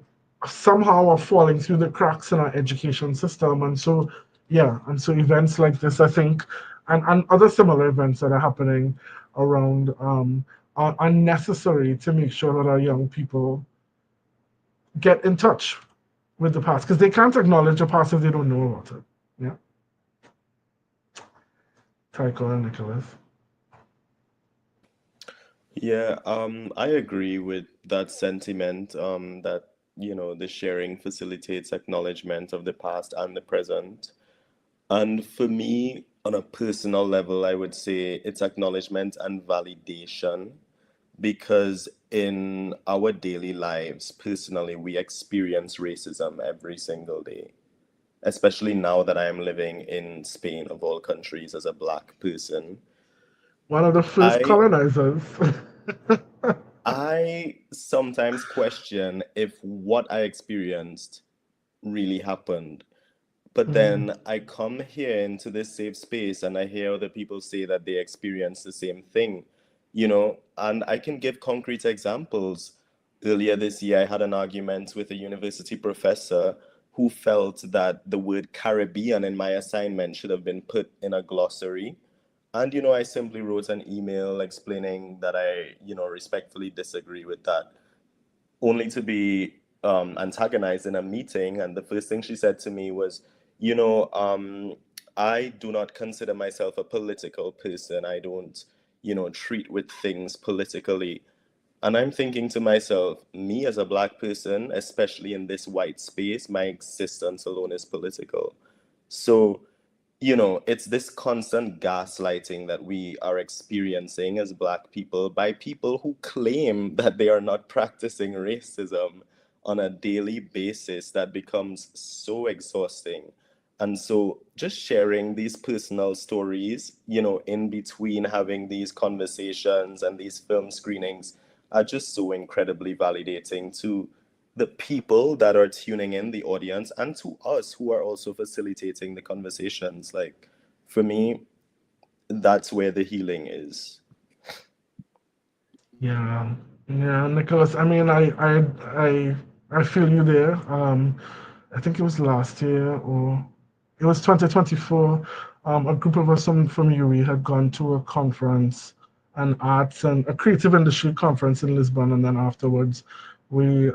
somehow are falling through the cracks in our education system. And so, yeah, and so events like this, I think, and other similar events that are happening around are necessary to make sure that our young people get in touch with the past because they can't acknowledge the past if they don't know about it. Yeah. Tycho and Nicholas. Yeah, I agree with that sentiment, that, the sharing facilitates acknowledgement of the past and the present. And for me, on a personal level, I would say it's acknowledgement and validation, because in our daily lives, personally, we experience racism every single day, especially now that I am living in Spain, of all countries, as a black person. One of the first I colonizers. I sometimes question if what I experienced really happened. But Mm, then I come here into this safe space and I hear other people say that they experience the same thing, and I can give concrete examples. Earlier this year, I had an argument with a university professor who felt that the word Caribbean in my assignment should have been put in a glossary. And, I simply wrote an email explaining that I, respectfully disagree with that, only to be antagonized in a meeting. And the first thing she said to me was, you know, um, I do not consider myself a political person. I don't, treat with things politically. And I'm thinking to myself, me as a black person, especially in this white space, my existence alone is political. So, it's this constant gaslighting that we are experiencing as Black people by people who claim that they are not practicing racism on a daily basis that becomes so exhausting. And so, just sharing these personal stories, in between having these conversations and these film screenings are just so incredibly validating to the people that are tuning in, the audience, and to us who are also facilitating the conversations. Like, for me, that's where the healing is. yeah, yeah, Nicholas. I mean, I feel you there. I think it was last year or it was 2024. A group of us from UWE had gone to a conference, an arts and a creative industry conference in Lisbon, and then afterwards, we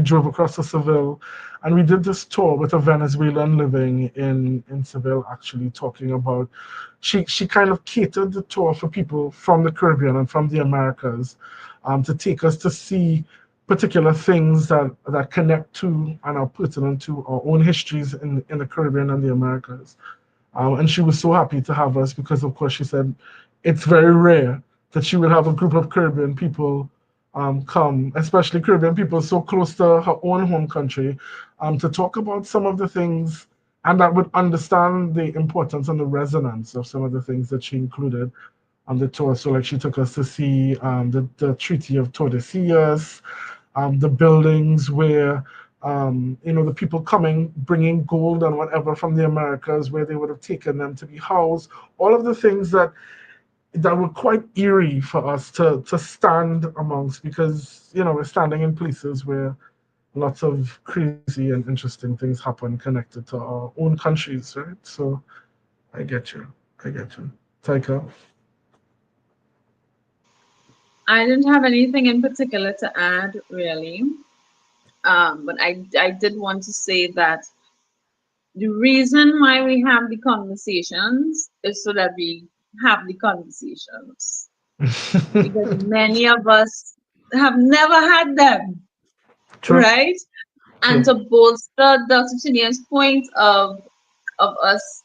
drove across to Seville, and we did this tour with a Venezuelan living in Seville, actually talking about. She kind of catered the tour for people from the Caribbean and from the Americas, to take us to see particular things that connect to and are pertinent to our own histories in the Caribbean and the Americas. And she was so happy to have us because, of course, she said it's very rare that she would have a group of Caribbean people come, especially Caribbean people so close to her own home country, to talk about some of the things and that would understand the importance and the resonance of some of the things that she included on the tour. So, like, she took us to see the Treaty of Tordesillas, the buildings where the people coming, bringing gold and whatever from the Americas, where they would have taken them to be housed. All of the things that were quite eerie for us to stand amongst because we're standing in places where lots of crazy and interesting things happen connected to our own countries, right? So I get you. I get you. Taika. I didn't have anything in particular to add, really. But I did want to say that the reason why we have the conversations is so that we have the conversations. Because many of us have never had them, True. right? And True. to bolster Dr. Chinian's point of us,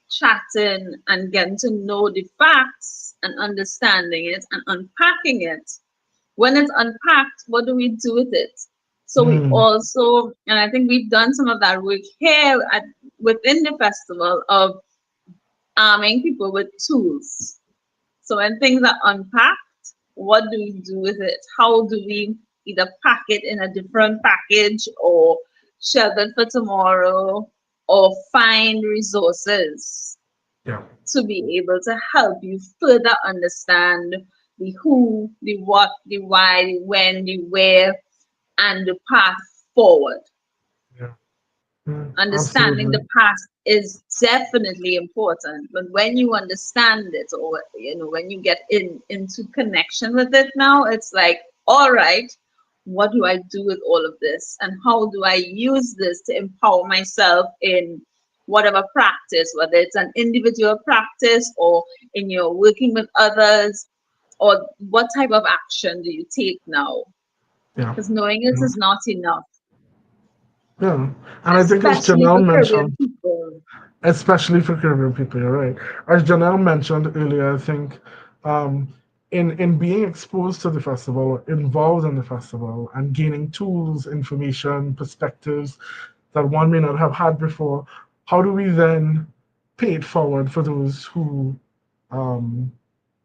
chatting and getting to know the facts and understanding it and unpacking it. When it's unpacked, what do we do with it? So we Mm, also, and I think we've done some of that work here within the festival of arming people with tools. So when things are unpacked, what do we do with it? How do we either pack it in a different package or shelve it for tomorrow or find resources yeah. to be able to help you further understand the who, the what, the why, the when, the where, and the path forward. Yeah. Understanding Absolutely. the past is definitely important, but when you understand it, or when you get into connection with it, now it's like, all right, what do I do with all of this, and how do I use this to empower myself in whatever practice, whether it's an individual practice or in your working with others, or what type of action do you take now? Yeah. Because knowing it Yeah. is not enough, Yeah. And I think as especially Janelle for Caribbean mentioned, people. especially for Caribbean people, you're right. As Janelle mentioned earlier, I think in being exposed to the festival, involved in the festival, and gaining tools, information, perspectives that one may not have had before, how do we then pay it forward for those who um,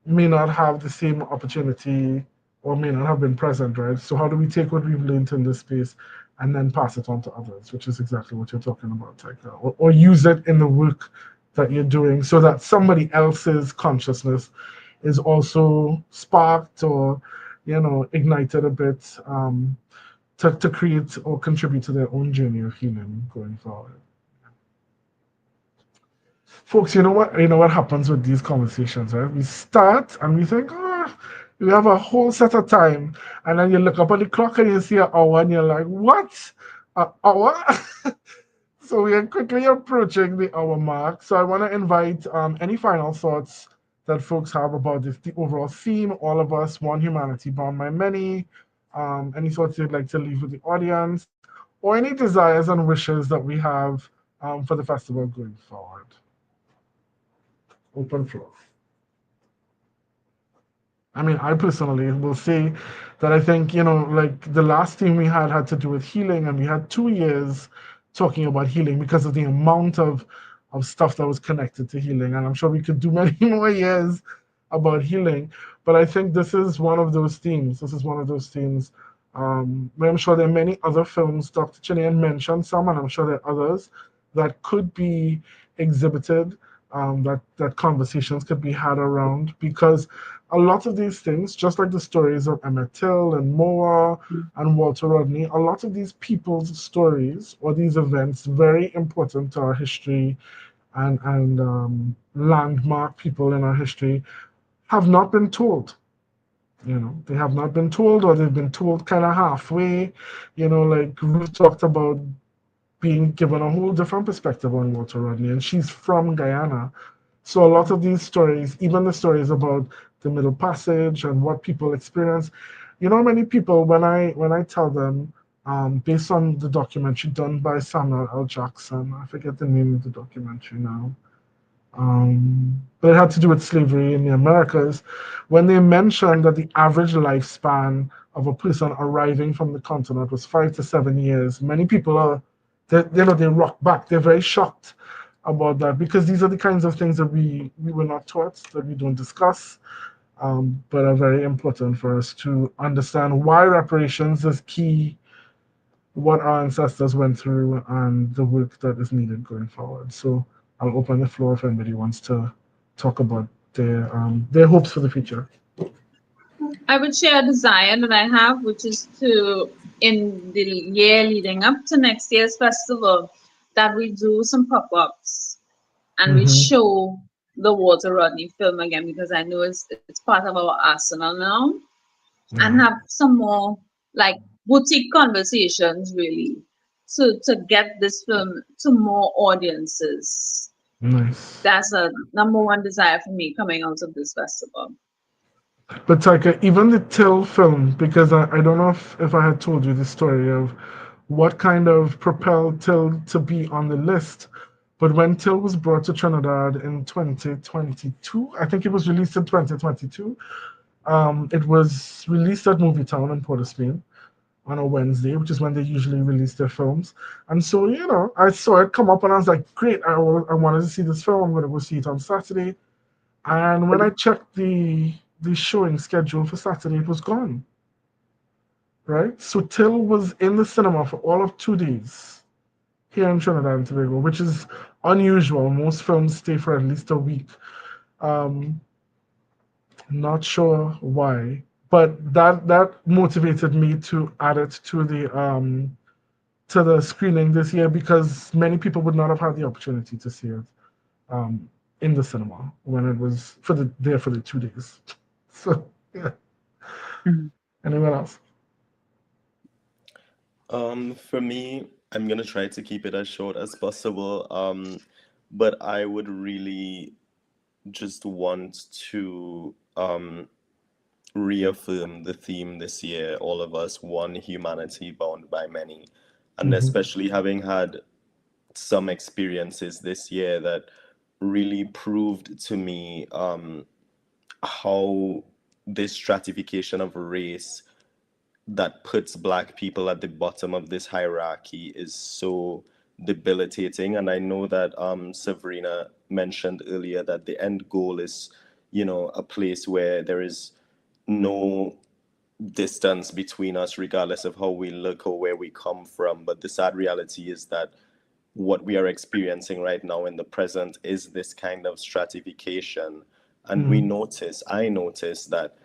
may not have the same opportunity or may not have been present, right? So how do we take what we've learned in this space and then pass it on to others, which is exactly what you're talking about, Tyker, or use it in the work that you're doing so that somebody else's consciousness is also sparked or, ignited a bit to create or contribute to their own journey of healing going forward. Folks, you know what happens with these conversations, right? We start and we think, oh, we have a whole set of time, and then you look up at the clock and you see an hour, and you're like, what? An hour? So we are quickly approaching the hour mark. So I want to invite any final thoughts that folks have about the overall theme. All of us, one humanity bound by many. Any thoughts you'd like to leave with the audience, or any desires and wishes that we have for the festival going forward. Open floor. I mean, I personally will say that I think, like the last thing we had to do with healing, and we had 2 years talking about healing because of the amount of stuff that was connected to healing. And I'm sure we could do many more years about healing. But I think this is one of those themes. This is one of those themes. Where I'm sure there are many other films. Dr. Chinien mentioned some, and I'm sure there are others that could be exhibited, that conversations could be had around, because a lot of these things, just like the stories of Emmett Till and Moa and Walter Rodney, a lot of these people's stories or these events, very important to our history and landmark people in our history, have not been told. They have not been told, or they've been told kind of halfway. Like Ruth talked about being given a whole different perspective on Walter Rodney, and she's from Guyana. So a lot of these stories, even the stories about the Middle Passage and what people experience, many people, when I tell them, based on the documentary done by Samuel L. Jackson, I forget the name of the documentary now, but it had to do with slavery in the Americas. When they mentioned that the average lifespan of a person arriving from the continent was 5 to 7 years, many people they rock back. They're very shocked about that, because these are the kinds of things that we were not taught, that we don't discuss, but are very important for us to understand why reparations is key, what our ancestors went through, and the work that is needed going forward. So I'll open the floor if anybody wants to talk about their hopes for the future. I would share a desire that I have, which is to, in the year leading up to next year's festival, that we do some pop-ups and we Mm-hmm. show the Walter Rodney film again, because I know it's part of our arsenal now, and Yeah, have some more like boutique conversations really to get this film to more audiences. nice. That's a number one desire for me coming out of this festival. But like even the Till film, because I don't know if I had told you the story of what kind of propelled Till to be on the list. But when Till was brought to Trinidad in 2022, I think it was released in 2022. It was released at Movie Town in Port of Spain on a Wednesday, which is when they usually release their films. And so, I saw it come up and I was like, great, I wanted to see this film. I'm going to go see it on Saturday. And when I checked the showing schedule for Saturday, it was gone. Right? So Till was in the cinema for all of 2 days here in Trinidad and Tobago, which is unusual. Most films stay for at least a week. Um, Not sure why, but that motivated me to add it to the screening this year, because many people would not have had the opportunity to see it um, in the cinema when it was for the 2 days. So yeah. Mhm. Anyone else? For me, I'm gonna try to keep it as short as possible. But I would really just want to reaffirm the theme this year, all of us, one humanity bound by many. And Hmm. especially having had some experiences this year that really proved to me how this stratification of race that puts black people at the bottom of this hierarchy is so debilitating. And I know that Savrina mentioned earlier that the end goal is, a place where there is no distance between us, regardless of how we look or where we come from. But the sad reality is that what we are experiencing right now in the present is this kind of stratification. And Mm, I notice that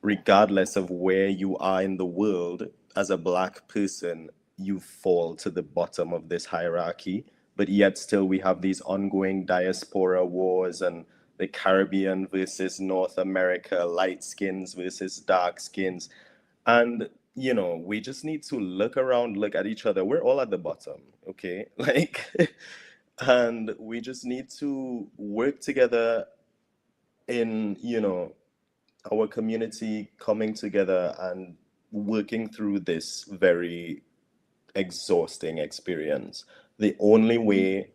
regardless of where you are in the world, as a black person, you fall to the bottom of this hierarchy. But yet, still, we have these ongoing diaspora wars and the Caribbean versus North America, light skins versus dark skins. And, we just need to look around, look at each other. We're all at the bottom, okay? Like, and we just need to work together in, our community coming together and working through this very exhausting experience. The only way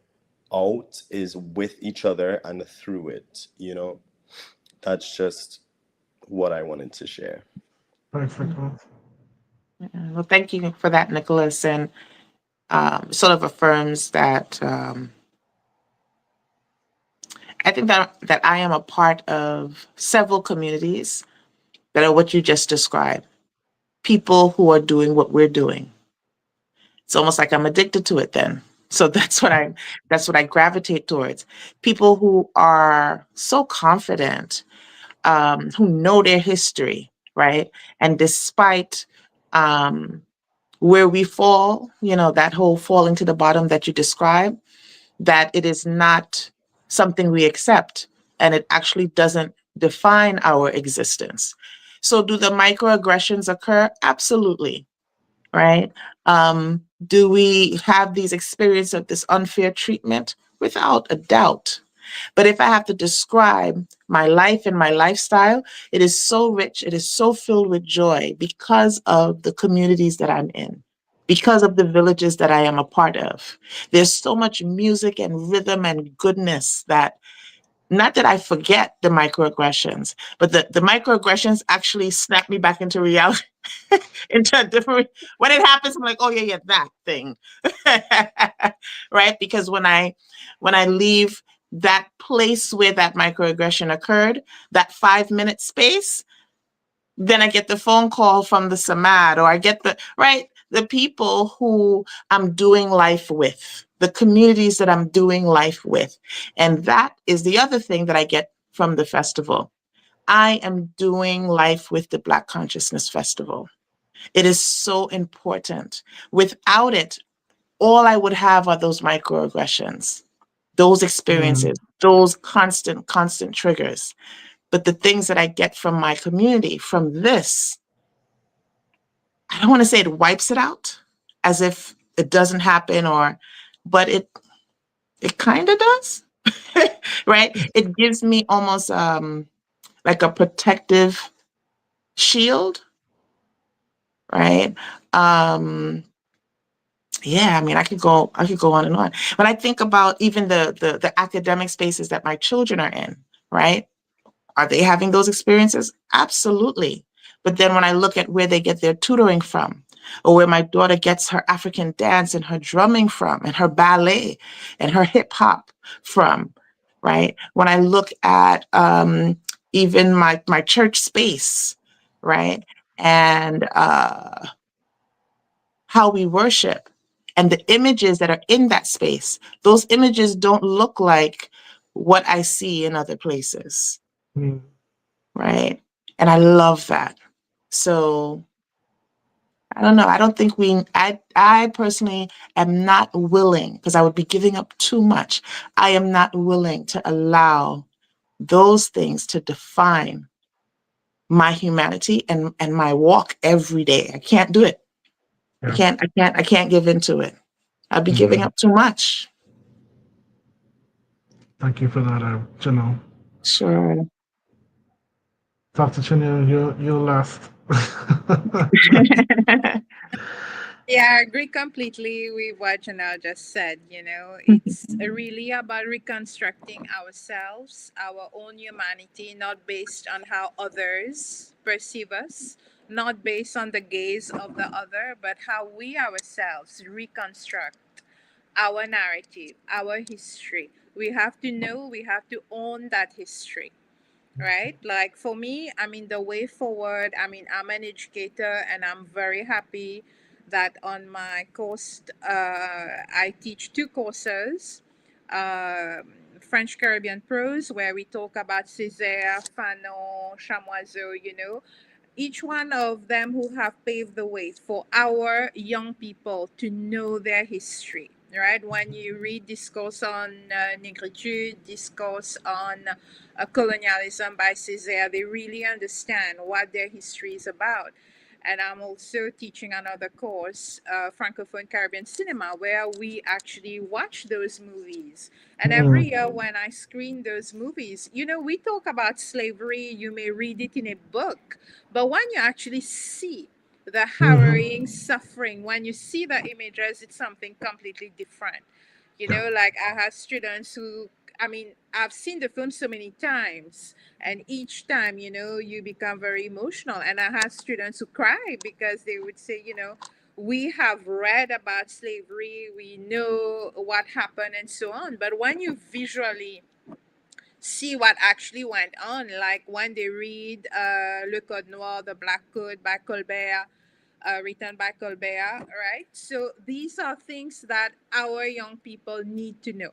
out is with each other and through it. That's just what I wanted to share. perfect. Well, thank you for that, Nicholas, and sort of affirms that I think that I am a part of several communities that are what you just described. People who are doing what we're doing. It's almost like I'm addicted to it then. So that's what I gravitate towards. People who are so confident, who know their history, right? And despite um, where we fall, that whole falling to the bottom that you describe, that it is not something we accept and it actually doesn't define our existence. So, do the microaggressions occur? Absolutely, right? Do we have these experiences of this unfair treatment? Without a doubt. But if I have to describe my life and my lifestyle, it is so rich, it is so filled with joy because of the communities that I'm in, because of the villages that I am a part of. There's so much music and rhythm and goodness that, not that I forget the microaggressions, but the microaggressions actually snap me back into reality, into a different, when it happens, I'm like, oh yeah, yeah, that thing. Right? Because when I leave that place where that microaggression occurred, that 5 minute space, then I get the phone call from the Samad, or I get the people who I'm doing life with, the communities that I'm doing life with. And that is the other thing that I get from the festival. I am doing life with the Black Consciousness Festival. It is so important. Without it, all I would have are those microaggressions, those Mm, experiences, those constant triggers. But the things that I get from my community, from this, I don't want to say it wipes it out as if it doesn't happen, but it kind of does. Right? It gives me almost like a protective shield, right? Um, yeah, I mean, I could go on and on. When I think about even the academic spaces that my children are in, right? Are they having those experiences? Absolutely. But then when I look at where they get their tutoring from, or where my daughter gets her African dance and her drumming from, and her ballet and her hip hop from, right? When I look at even my church space, right? And how we worship and the images that are in that space, those images don't look like what I see in other places, mm, right? And I love that. So I don't know. I don't think I personally am not willing, because I would be giving up too much. I am not willing to allow those things to define my humanity and my walk every day. I can't do it. I yeah. can't, I can't, I can't give into it. I'd be giving Hmm. up too much. Thank you for that, Janelle. Sure. Dr. Chinien, you're last. Yeah, I agree completely with what Janelle just said. It's really about reconstructing ourselves, our own humanity, not based on how others perceive us, not based on the gaze of the other, but how we ourselves reconstruct our narrative, our history. We have to know, we have to own that history, right? Like for me, I mean, the way forward, I mean, I'm an educator and I'm very happy that on my course, I teach two courses. French Caribbean prose, where we talk about Césaire, Fanon, Chamoiseau, each one of them who have paved the way for our young people to know their history, right? When you read discourse on negritude, discourse on colonialism by Césaire, they really understand what their history is about. And I'm also teaching another course, Francophone Caribbean Cinema, where we actually watch those movies. And every year when I screen those movies, we talk about slavery, you may read it in a book, but when you actually see the harrowing suffering, when you see the images, it's something completely different. Like I have students who, I mean, I've seen the film so many times, and each time, you become very emotional. And I have students who cry because they would say, we have read about slavery, we know what happened, and so on. But when you visually see what actually went on, like when they read Le Code Noir, The Black Code by Colbert, written by Colbert, right? So these are things that our young people need to know,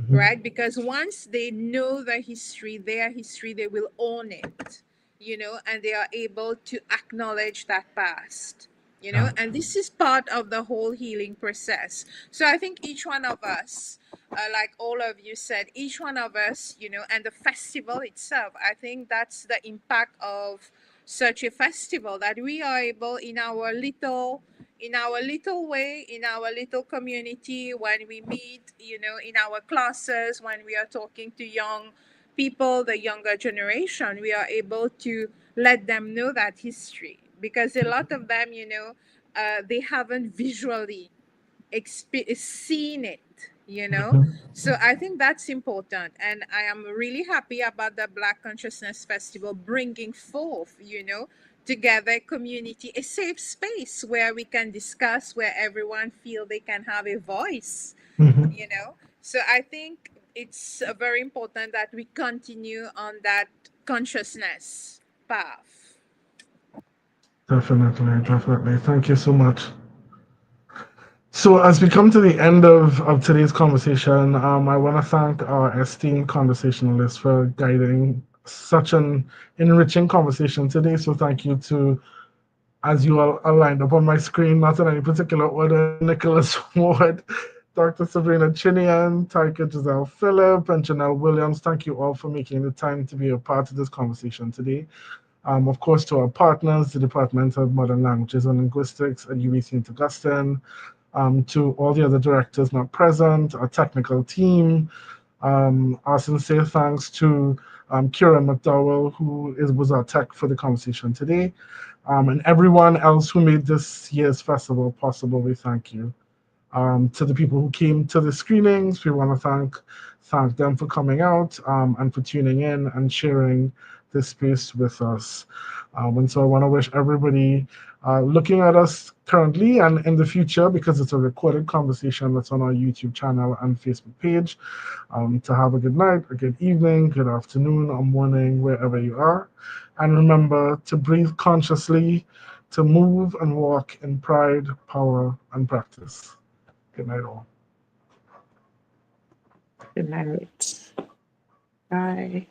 right? Because once they know the history, their history, they will own it, and they are able to acknowledge that past, and this is part of the whole healing process. So I think each one of us, like all of you said, each one of us, and the festival itself, I think that's the impact of such a festival, that we are able in our little way, in our little community, when we meet, in our classes, when we are talking to young people, the younger generation, we are able to let them know that history, because a lot of them, they haven't visually seen it, so I think that's important. And I am really happy about the Black Consciousness Festival bringing forth, together community, a safe space where we can discuss, where everyone feel they can have a voice, so I think it's very important that we continue on that consciousness path. Definitely, definitely. Thank you so much. So, as we come to the end of today's conversation, I want to thank our esteemed conversationalists for guiding such an enriching conversation today. So, thank you to, as you all are lined up on my screen, not in any particular order, Nicholas Ward, Dr. Savrina Chinien, Tyker Philip, and Janelle Williams. Thank you all for making the time to be a part of this conversation today. Of course, to our partners, the Department of Modern Languages and Linguistics at UBC St. Augustine, to all the other directors not present, our technical team, our sincere thanks to Kieran McDowell, who was our tech for the conversation today, and everyone else who made this year's festival possible. We thank you. To the people who came to the screenings, we want to thank them for coming out, and for tuning in and sharing this space with us. And so I want to wish everybody looking at us currently and in the future, because it's a recorded conversation that's on our YouTube channel and Facebook page, to have a good night, a good evening, good afternoon, or morning, wherever you are. And remember to breathe consciously, to move and walk in pride, power, and practice. Good night, all. Good night. Bye.